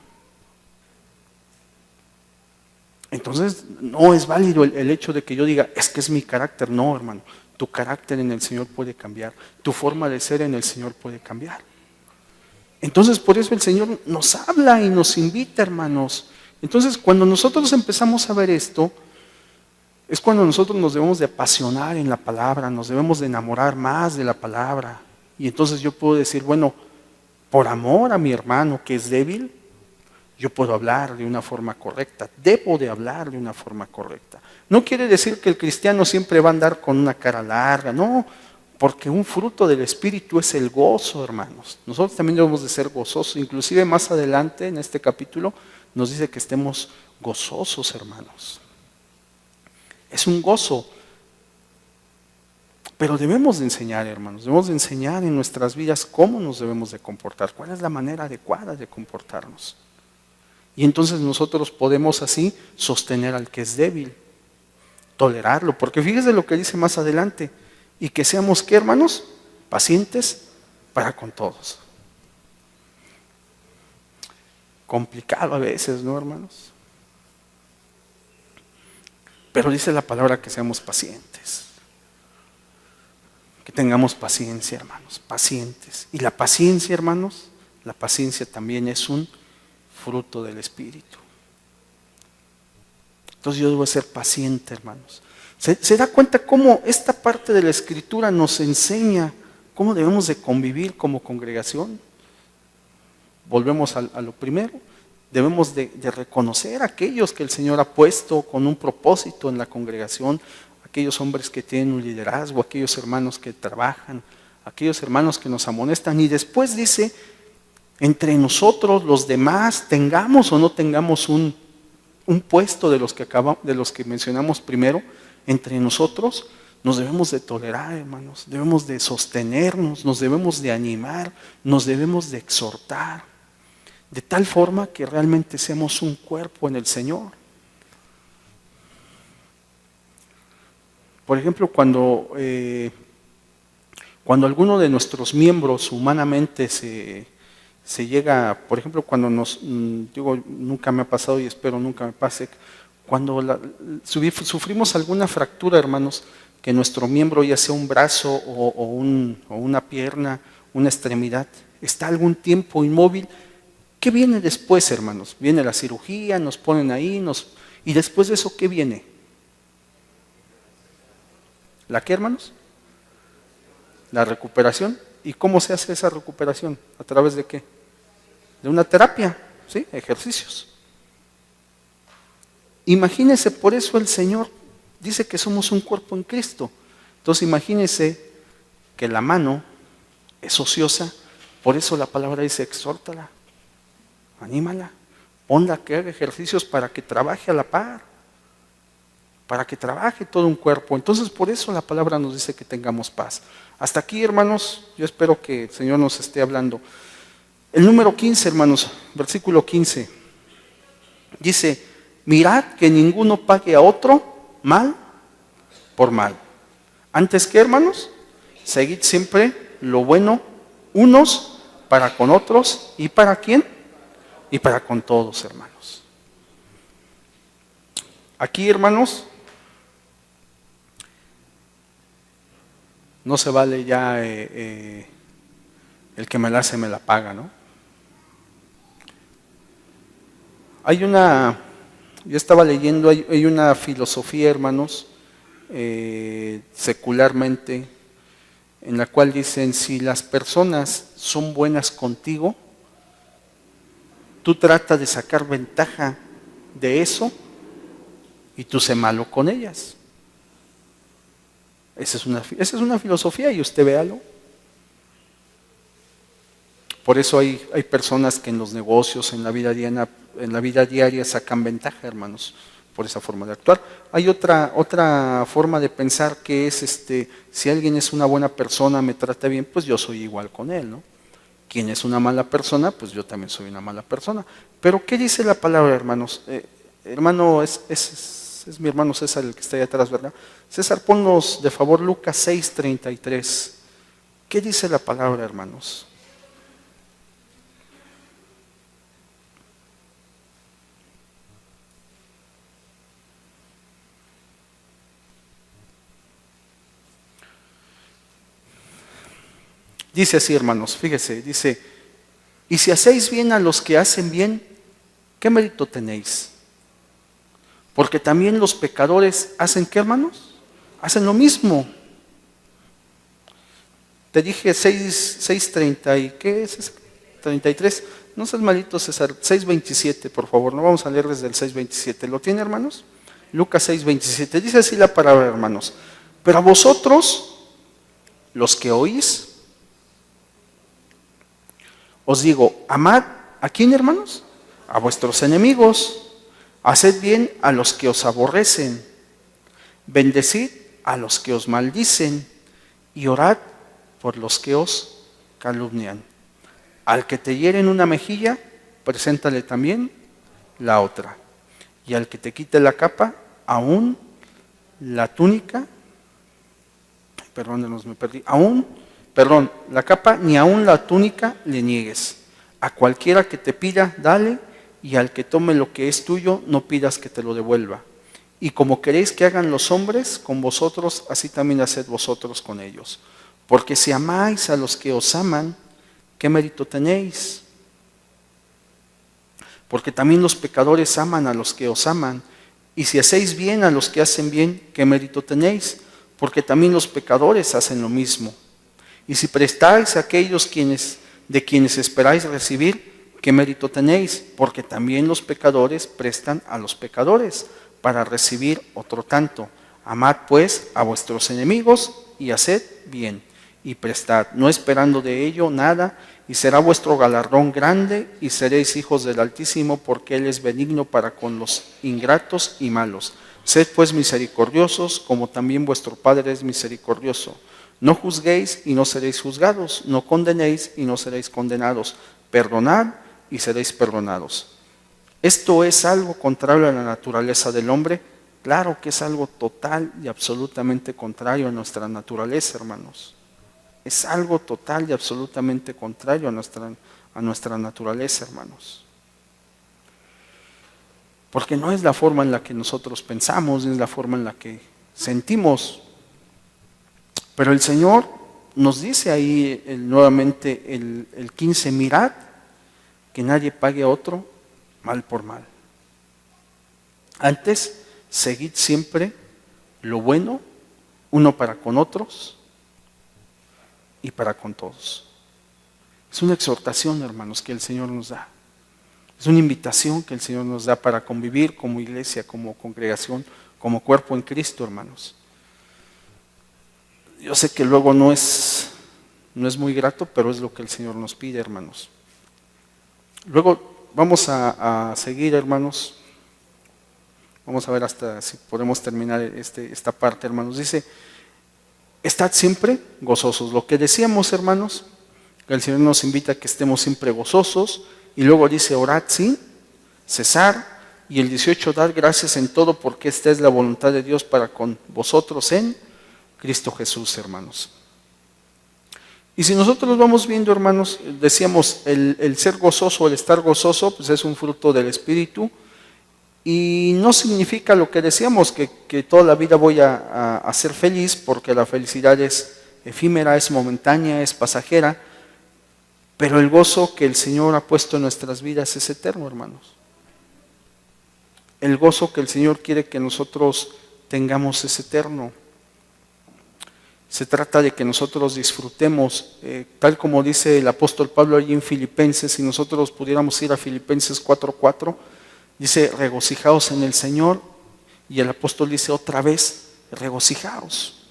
[SPEAKER 1] Entonces no es válido el hecho de que yo diga, es que es mi carácter. No, hermano, tu carácter en el Señor puede cambiar, tu forma de ser en el Señor puede cambiar. Entonces por eso el Señor nos habla y nos invita, hermanos. Entonces cuando nosotros empezamos a ver esto, es cuando nosotros nos debemos de apasionar en la palabra, nos debemos de enamorar más de la palabra. Y entonces yo puedo decir, bueno, por amor a mi hermano que es débil, yo puedo hablar de una forma correcta, debo de hablar de una forma correcta. No quiere decir que el cristiano siempre va a andar con una cara larga, no, porque un fruto del Espíritu es el gozo, hermanos. Nosotros también debemos de ser gozosos, inclusive más adelante en este capítulo nos dice que estemos gozosos, hermanos. Es un gozo, pero debemos de enseñar, hermanos, debemos de enseñar en nuestras vidas cómo nos debemos de comportar, cuál es la manera adecuada de comportarnos. Y entonces nosotros podemos así sostener al que es débil, tolerarlo, porque fíjese lo que dice más adelante, y que seamos, ¿qué, hermanos? Pacientes para con todos. Complicado a veces, ¿no, hermanos? Pero dice la palabra que seamos pacientes, que tengamos paciencia, hermanos, pacientes. Y la paciencia, hermanos, la paciencia también es un fruto del Espíritu. Entonces yo debo ser paciente, hermanos. ¿Se da cuenta cómo esta parte de la Escritura nos enseña ¿Cómo debemos de convivir como congregación? Volvemos a lo primero. Debemos de reconocer a aquellos que el Señor ha puesto con un propósito en la congregación, aquellos hombres que tienen un liderazgo, aquellos hermanos que trabajan, aquellos hermanos que nos amonestan. Y después dice, entre nosotros los demás, tengamos o no tengamos un puesto de los que mencionamos primero, entre nosotros nos debemos de tolerar, hermanos, debemos de sostenernos, nos debemos de animar, nos debemos de exhortar, de tal forma que realmente seamos un cuerpo en el Señor. Por ejemplo, cuando alguno de nuestros miembros humanamente se llega, por ejemplo, cuando nunca me ha pasado y espero nunca me pase, cuando sufrimos alguna fractura, hermanos, que nuestro miembro, ya sea un brazo o una pierna, una extremidad, está algún tiempo inmóvil, ¿qué viene después, hermanos? Viene la cirugía, nos ponen ahí, y después de eso, ¿qué viene? ¿La qué, hermanos? La recuperación. ¿Y cómo se hace esa recuperación? ¿A través de qué? De una terapia, ¿sí? Ejercicios. Imagínense, por eso el Señor dice que somos un cuerpo en Cristo. Entonces imagínense que la mano es ociosa, por eso la palabra dice, exhórtala, anímala, ponla a que haga ejercicios para que trabaje a la par, para que trabaje todo un cuerpo. Entonces por eso la palabra nos dice que tengamos paz. Hasta aquí, hermanos, yo espero que el Señor nos esté hablando. El número 15, hermanos, versículo 15, dice, mirad que ninguno pague a otro mal por mal. Antes que, hermanos, seguid siempre lo bueno unos para con otros. ¿Y para quién? Y para con todos, hermanos. Aquí, hermanos, no se vale ya el que me la hace me la paga, ¿no? Yo estaba leyendo, hay una filosofía, hermanos, secularmente, en la cual dicen, si las personas son buenas contigo, tú trata de sacar ventaja de eso y tú sé malo con ellas. Esa es una filosofía y usted véalo. Por eso hay personas que en los negocios, en la vida diaria sacan ventaja, hermanos, por esa forma de actuar. Hay otra forma de pensar que es, si alguien es una buena persona, me trata bien, pues yo soy igual con él, ¿no? Quien es una mala persona, pues yo también soy una mala persona. Pero ¿qué dice la palabra, hermanos? Hermano, es mi hermano César el que está ahí atrás, ¿verdad? César, ponnos de favor Lucas 6:33. ¿Qué dice la palabra, hermanos? Dice así, hermanos, fíjese, dice, y si hacéis bien a los que hacen bien, ¿qué mérito tenéis? Porque también los pecadores hacen, ¿qué, hermanos? Hacen lo mismo. Te dije 6:30 y ¿qué es? 33. No seas malito, César. 6:27, por favor. No vamos a leer desde el 6:27. ¿Lo tiene, hermanos? Lucas 6:27. Dice así la palabra, hermanos. Pero a vosotros, los que oís, os digo, amad, ¿a quién, hermanos? A vuestros enemigos. Haced bien a los que os aborrecen. Bendecid a los que os maldicen. Y orad por los que os calumnian. Al que te hiere en una mejilla, preséntale también la otra. Y al que te quite la capa, aún la túnica, la capa, ni aún la túnica le niegues. A cualquiera que te pida, dale, y al que tome lo que es tuyo, no pidas que te lo devuelva. Y como queréis que hagan los hombres con vosotros, así también haced vosotros con ellos. Porque si amáis a los que os aman, ¿qué mérito tenéis? Porque también los pecadores aman a los que os aman. Y si hacéis bien a los que hacen bien, ¿qué mérito tenéis? Porque también los pecadores hacen lo mismo. Y si prestáis a aquellos de quienes esperáis recibir, ¿qué mérito tenéis? Porque también los pecadores prestan a los pecadores para recibir otro tanto. Amad pues a vuestros enemigos y haced bien y prestad, no esperando de ello nada, y será vuestro galardón grande y seréis hijos del Altísimo, porque Él es benigno para con los ingratos y malos. Sed pues misericordiosos, como también vuestro Padre es misericordioso. No juzguéis y no seréis juzgados, no condenéis y no seréis condenados. Perdonad y seréis perdonados. ¿Esto es algo contrario a la naturaleza del hombre? Claro que es algo total y absolutamente contrario a nuestra naturaleza, hermanos. Es algo total y absolutamente contrario a nuestra naturaleza, hermanos. Porque no es la forma en la que nosotros pensamos, ni es la forma en la que sentimos. Pero el Señor nos dice ahí nuevamente el 15, mirad que nadie pague a otro mal por mal. Antes, seguid siempre lo bueno, uno para con otros y para con todos. Es una exhortación, hermanos, que el Señor nos da. Es una invitación que el Señor nos da para convivir como iglesia, como congregación, como cuerpo en Cristo, hermanos. Yo sé que luego no es muy grato, pero es lo que el Señor nos pide, hermanos. Luego vamos a seguir, hermanos. Vamos a ver hasta si podemos terminar esta parte, hermanos. Dice, estad siempre gozosos. Lo que decíamos, hermanos, que el Señor nos invita a que estemos siempre gozosos. Y luego dice, orad sin cesar. Y el 18, dad gracias en todo, porque esta es la voluntad de Dios para con vosotros en Cristo Jesús, hermanos. Y si nosotros vamos viendo, hermanos, decíamos, el ser gozoso, el estar gozoso, pues es un fruto del Espíritu. Y no significa lo que decíamos, que toda la vida voy a ser feliz, porque la felicidad es efímera, es momentánea, es pasajera. Pero el gozo que el Señor ha puesto en nuestras vidas es eterno, hermanos. El gozo que el Señor quiere que nosotros tengamos es eterno. Se trata de que nosotros disfrutemos, tal como dice el apóstol Pablo allí en Filipenses. Si nosotros pudiéramos ir a Filipenses 4:4, dice, regocijaos en el Señor, y el apóstol dice otra vez, regocijaos.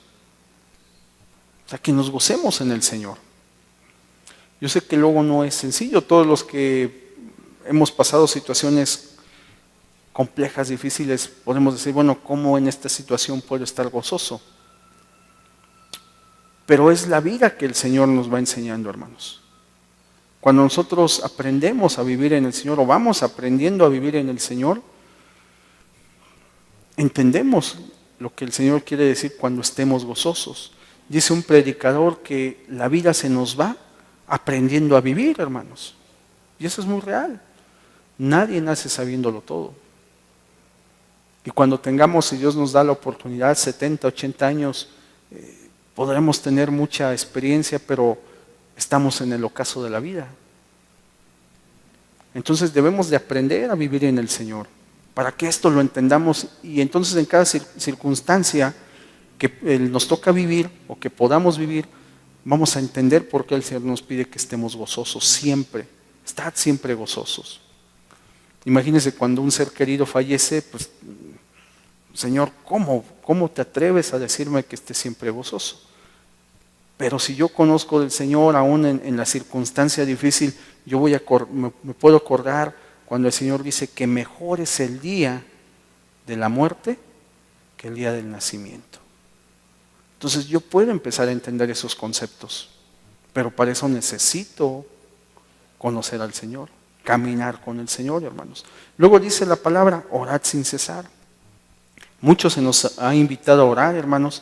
[SPEAKER 1] O sea, que nos gocemos en el Señor. Yo sé que luego no es sencillo. Todos los que hemos pasado situaciones complejas, difíciles, podemos decir, bueno, ¿cómo en esta situación puedo estar gozoso? Pero es la vida que el Señor nos va enseñando, hermanos. Cuando nosotros aprendemos a vivir en el Señor, o vamos aprendiendo a vivir en el Señor, entendemos lo que el Señor quiere decir cuando estemos gozosos. Dice un predicador que la vida se nos va aprendiendo a vivir, hermanos. Y eso es muy real. Nadie nace sabiéndolo todo. Y cuando tengamos, si Dios nos da la oportunidad, 70, 80 años, podremos tener mucha experiencia, pero estamos en el ocaso de la vida. Entonces debemos de aprender a vivir en el Señor, para que esto lo entendamos, y entonces en cada circunstancia que nos toca vivir, o que podamos vivir, vamos a entender por qué el Señor nos pide que estemos gozosos siempre. Estad siempre gozosos. Imagínense cuando un ser querido fallece, pues, Señor, ¿cómo te atreves a decirme que esté siempre gozoso? Pero si yo conozco del Señor, aún en la circunstancia difícil, yo me puedo acordar cuando el Señor dice que mejor es el día de la muerte que el día del nacimiento. Entonces yo puedo empezar a entender esos conceptos, pero para eso necesito conocer al Señor, caminar con el Señor, hermanos. Luego dice la palabra, orad sin cesar. Muchos se nos ha invitado a orar, hermanos,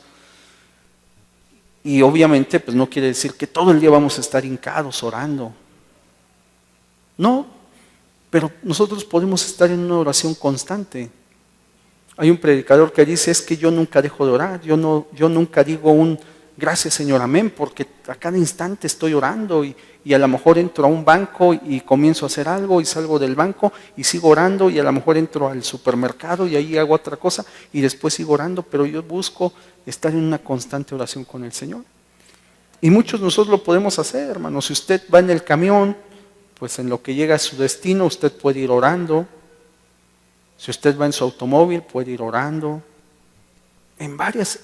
[SPEAKER 1] y obviamente pues no quiere decir que todo el día vamos a estar hincados orando. No, pero nosotros podemos estar en una oración constante. Hay un predicador que dice, es que yo nunca dejo de orar, yo nunca digo un gracias Señor, amén, porque a cada instante estoy orando y a lo mejor entro a un banco y comienzo a hacer algo y salgo del banco y sigo orando, y a lo mejor entro al supermercado y ahí hago otra cosa y después sigo orando, pero yo busco estar en una constante oración con el Señor. Y muchos de nosotros lo podemos hacer, hermano. Si usted va en el camión, pues en lo que llega a su destino, usted puede ir orando. Si usted va en su automóvil, puede ir orando. En varias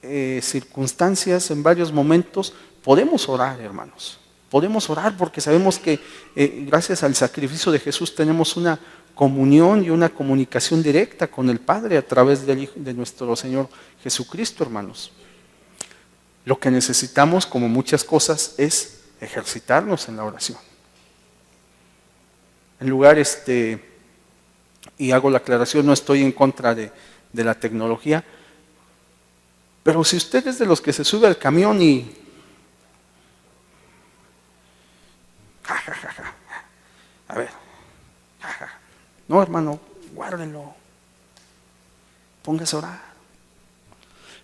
[SPEAKER 1] circunstancias, en varios momentos, podemos orar, hermanos. Podemos orar porque sabemos que gracias al sacrificio de Jesús tenemos una comunión y una comunicación directa con el Padre a través de nuestro Señor Jesucristo, hermanos. Lo que necesitamos, como muchas cosas, es ejercitarnos en la oración. En lugar, y hago la aclaración, no estoy en contra de la tecnología, pero si usted es de los que se sube al camión y a ver, no, hermano, guárdenlo, póngase a orar.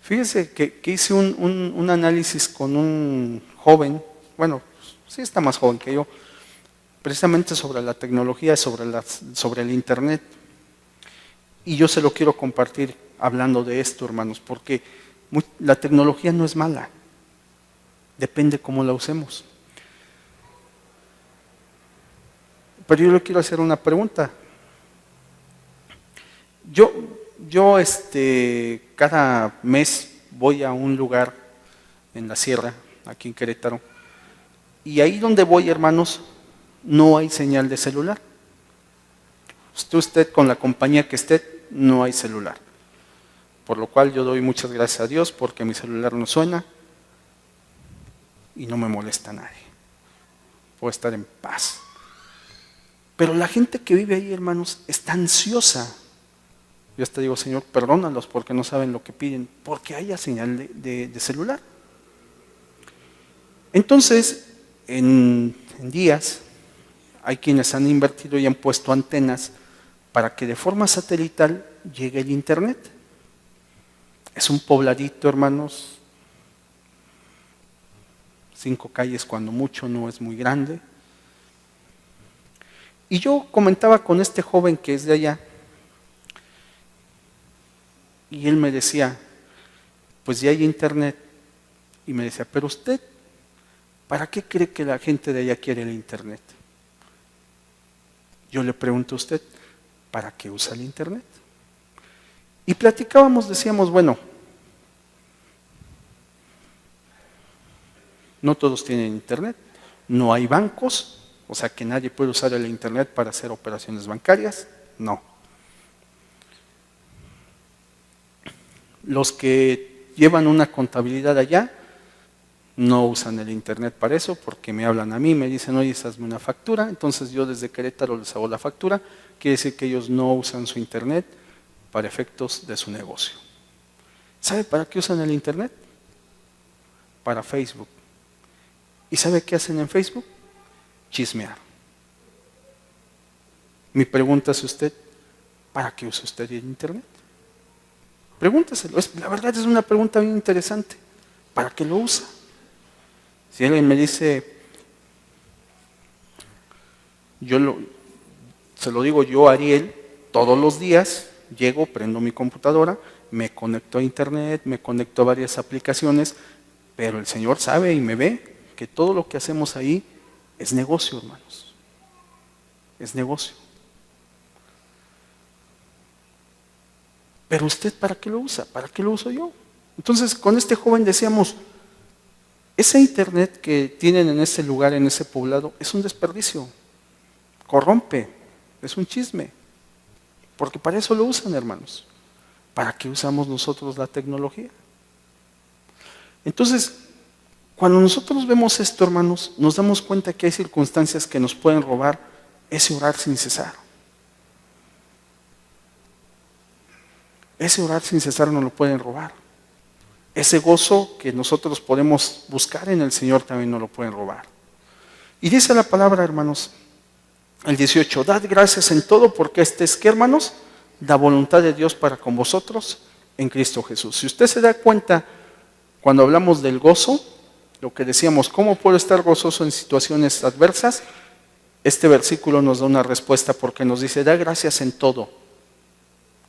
[SPEAKER 1] Fíjese que hice un análisis con un joven, bueno, sí está más joven que yo, precisamente sobre la tecnología, sobre el internet. Y yo se lo quiero compartir hablando de esto, hermanos, porque la tecnología no es mala, depende cómo la usemos. Pero yo le quiero hacer una pregunta. Yo cada mes voy a un lugar en la sierra, aquí en Querétaro, y ahí donde voy, hermanos, no hay señal de celular. Usted con la compañía que esté, no hay celular. Por lo cual yo doy muchas gracias a Dios porque mi celular no suena y no me molesta a nadie. Puedo estar en paz. Pero la gente que vive ahí, hermanos, está ansiosa. Yo hasta digo, Señor, perdónalos porque no saben lo que piden, porque haya señal de celular. Entonces, en días, hay quienes han invertido y han puesto antenas para que de forma satelital llegue el internet. Es un pobladito, hermanos, 5 calles cuando mucho, no es muy grande. Y yo comentaba con este joven que es de allá, y él me decía, pues ya hay internet, y me decía, pero usted, ¿para qué cree que la gente de allá quiere el internet? Yo le pregunto a usted, ¿para qué usa el internet? Y platicábamos, decíamos, bueno, no todos tienen internet, no hay bancos, o sea que nadie puede usar el internet para hacer operaciones bancarias, no. Los que llevan una contabilidad allá no usan el internet para eso porque me hablan a mí, me dicen, oye, hazme una factura, entonces yo desde Querétaro les hago la factura, quiere decir que ellos no usan su internet para efectos de su negocio. ¿Sabe para qué usan el internet? Para Facebook. ¿Y sabe qué hacen en Facebook? Chismear. Mi pregunta es usted, ¿para qué usa usted el internet? Pregúnteselo, la verdad es una pregunta bien interesante. ¿Para qué lo usa? Si alguien me dice, se lo digo yo, Ariel, todos los días llego, prendo mi computadora, me conecto a internet, me conecto a varias aplicaciones, pero el Señor sabe y me ve que todo lo que hacemos ahí es negocio, hermanos. Es negocio. Pero usted, ¿para qué lo usa? ¿Para qué lo uso yo? Entonces, con este joven decíamos, ese internet que tienen en ese lugar, en ese poblado, es un desperdicio, corrompe, es un chisme, porque para eso lo usan, hermanos. ¿Para qué usamos nosotros la tecnología? Entonces, cuando nosotros vemos esto, hermanos, nos damos cuenta que hay circunstancias que nos pueden robar ese orar sin cesar. Ese orar sin cesar nos lo pueden robar. Ese gozo que nosotros podemos buscar en el Señor también nos lo pueden robar. Y dice la palabra, hermanos, el 18, dad gracias en todo porque este es, ¿qué, hermanos? La voluntad de Dios para con vosotros en Cristo Jesús. Si usted se da cuenta, cuando hablamos del gozo, lo que decíamos, ¿cómo puedo estar gozoso en situaciones adversas? Este versículo nos da una respuesta porque nos dice, da gracias en todo.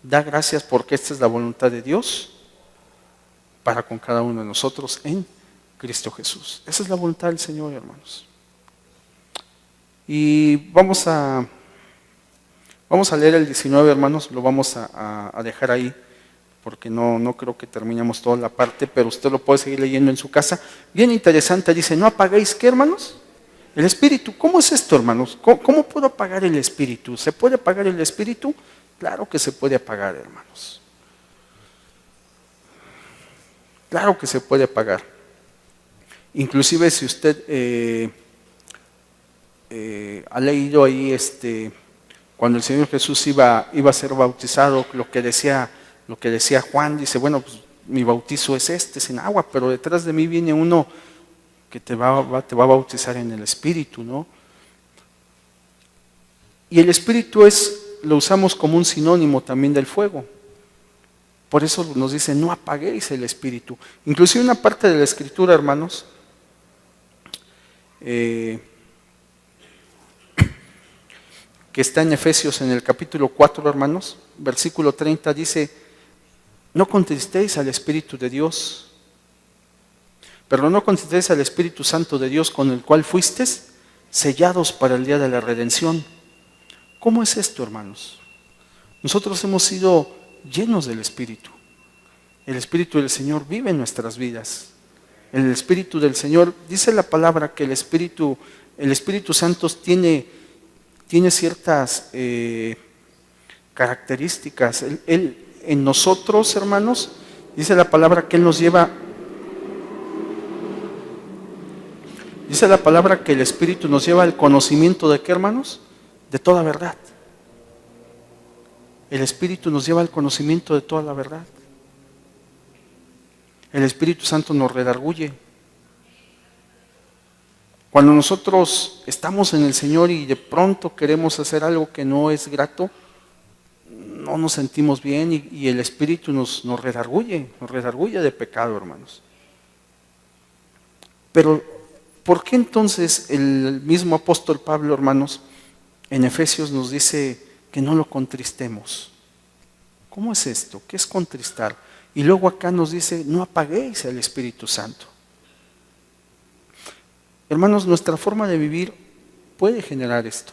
[SPEAKER 1] Da gracias porque esta es la voluntad de Dios para con cada uno de nosotros en Cristo Jesús. Esa es la voluntad del Señor, hermanos. Y vamos a leer el 19, hermanos, lo vamos a dejar ahí, porque no creo que terminemos toda la parte, pero usted lo puede seguir leyendo en su casa. Bien interesante, dice, ¿no apaguéis qué, hermanos? El espíritu. ¿Cómo es esto, hermanos? ¿Cómo puedo apagar el espíritu? ¿Se puede apagar el espíritu? Claro que se puede apagar, hermanos. Claro que se puede apagar. Inclusive si usted ha leído ahí cuando el Señor Jesús iba a ser bautizado, lo que decía Juan, dice, bueno, pues mi bautizo es en agua, pero detrás de mí viene uno que te va a bautizar en el Espíritu, ¿no? Y el Espíritu lo usamos como un sinónimo también del fuego. Por eso nos dice, no apaguéis el Espíritu. Inclusive una parte de la Escritura, hermanos, que está en Efesios en el capítulo 4, hermanos, versículo 30, dice, no contristéis al Espíritu de Dios, pero no contristéis al Espíritu Santo de Dios, con el cual fuisteis sellados para el día de la redención. ¿Cómo es esto, hermanos? Nosotros hemos sido llenos del Espíritu. El Espíritu del Señor vive en nuestras vidas. El Espíritu del Señor, dice la palabra que el Espíritu Santo tiene ciertas características. Él en nosotros, hermanos, dice la palabra que Él nos lleva. Dice la palabra que el Espíritu nos lleva al conocimiento de qué, hermanos? De toda verdad. El Espíritu nos lleva al conocimiento de toda la verdad. El Espíritu Santo nos redarguye. Cuando nosotros estamos en el Señor y de pronto queremos hacer algo que no es grato, no nos sentimos bien y el Espíritu nos redarguye de pecado, hermanos. Pero, ¿por qué entonces el mismo apóstol Pablo, hermanos, en Efesios nos dice que no lo contristemos? ¿Cómo es esto? ¿Qué es contristar? Y luego acá nos dice, no apaguéis al Espíritu Santo. Hermanos, nuestra forma de vivir puede generar esto.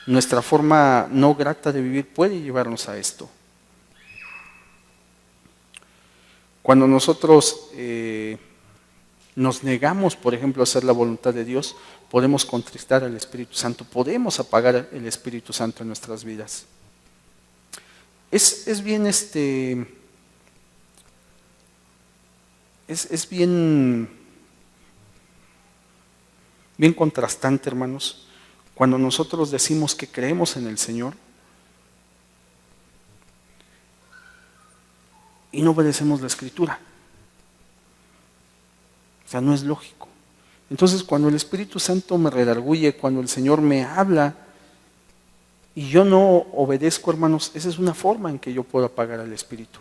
[SPEAKER 1] Nuestra forma no grata de vivir puede llevarnos a esto. Cuando nosotros nos negamos, por ejemplo, a hacer la voluntad de Dios, podemos contristar al Espíritu Santo, podemos apagar el Espíritu Santo en nuestras vidas. Es bien es bien contrastante, hermanos, cuando nosotros decimos que creemos en el Señor y no obedecemos la Escritura. O sea, no es lógico. Entonces, cuando el Espíritu Santo me redarguye, cuando el Señor me habla y yo no obedezco, hermanos, esa es una forma en que yo puedo apagar al Espíritu.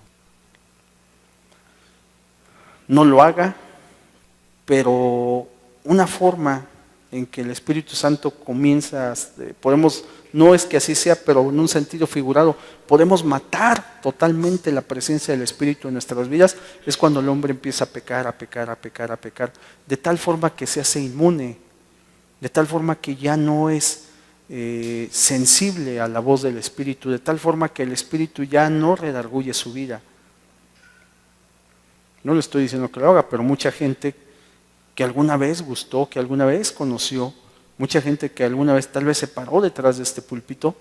[SPEAKER 1] No lo haga, pero una forma en que el Espíritu Santo comienza, no es que así sea, pero en un sentido figurado, podemos matar totalmente la presencia del Espíritu en nuestras vidas, es cuando el hombre empieza a pecar, de tal forma que se hace inmune, de tal forma que ya no es sensible a la voz del Espíritu, de tal forma que el Espíritu ya no redarguye su vida. No le estoy diciendo que lo haga, pero mucha gente que alguna vez gustó, que alguna vez conoció, mucha gente que alguna vez tal vez se paró detrás de este púlpito,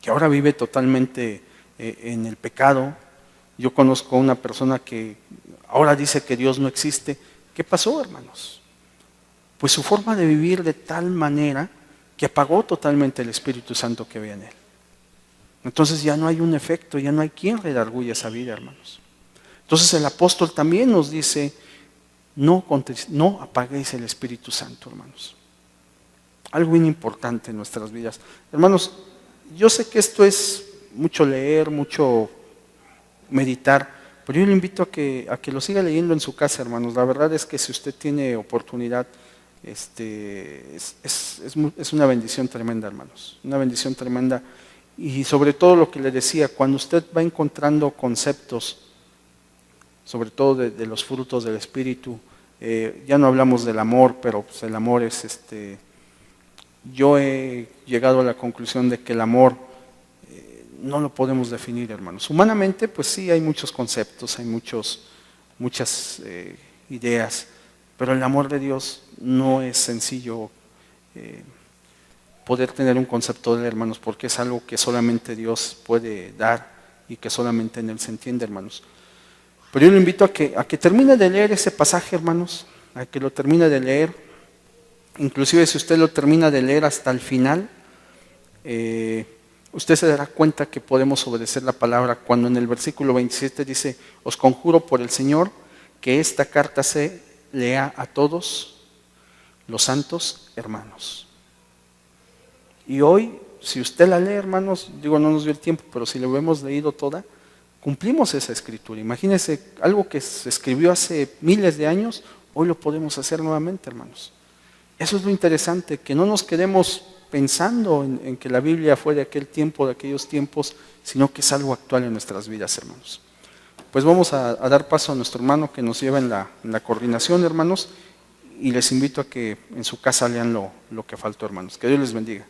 [SPEAKER 1] que ahora vive totalmente en el pecado. Yo conozco a una persona que ahora dice que Dios no existe. ¿Qué pasó, hermanos? Pues su forma de vivir de tal manera que apagó totalmente el Espíritu Santo que había en él. Entonces ya no hay un efecto, ya no hay quien redarguya esa vida, hermanos. Entonces el apóstol también nos dice, no apaguéis el Espíritu Santo, hermanos. Algo bien importante en nuestras vidas. Hermanos, yo sé que esto es mucho leer, mucho meditar, pero yo le invito a que lo siga leyendo en su casa, hermanos. La verdad es que si usted tiene oportunidad, es una bendición tremenda, hermanos. Una bendición tremenda. Y sobre todo lo que le decía, cuando usted va encontrando conceptos sobre todo de los frutos del Espíritu. Ya no hablamos del amor, pero pues el amor es, yo he llegado a la conclusión de que el amor no lo podemos definir, hermanos. Humanamente, pues sí, hay muchos conceptos, hay muchas ideas, pero el amor de Dios no es sencillo poder tener un concepto de él, hermanos, porque es algo que solamente Dios puede dar y que solamente en él se entiende, hermanos. Pero yo lo invito a que termine de leer ese pasaje, hermanos, a que lo termine de leer. Inclusive si usted lo termina de leer hasta el final, usted se dará cuenta que podemos obedecer la palabra cuando en el versículo 27 dice: os conjuro por el Señor que esta carta se lea a todos los santos hermanos. Y hoy, si usted la lee, hermanos, digo, no nos dio el tiempo, pero si lo hemos leído toda, cumplimos esa escritura. Imagínense, algo que se escribió hace miles de años, hoy lo podemos hacer nuevamente, hermanos. Eso es lo interesante, que no nos quedemos pensando en que la Biblia fue de aquel tiempo, de aquellos tiempos, sino que es algo actual en nuestras vidas, hermanos. Pues vamos a dar paso a nuestro hermano que nos lleva en la coordinación, hermanos, y les invito a que en su casa lean lo que faltó, hermanos. Que Dios les bendiga.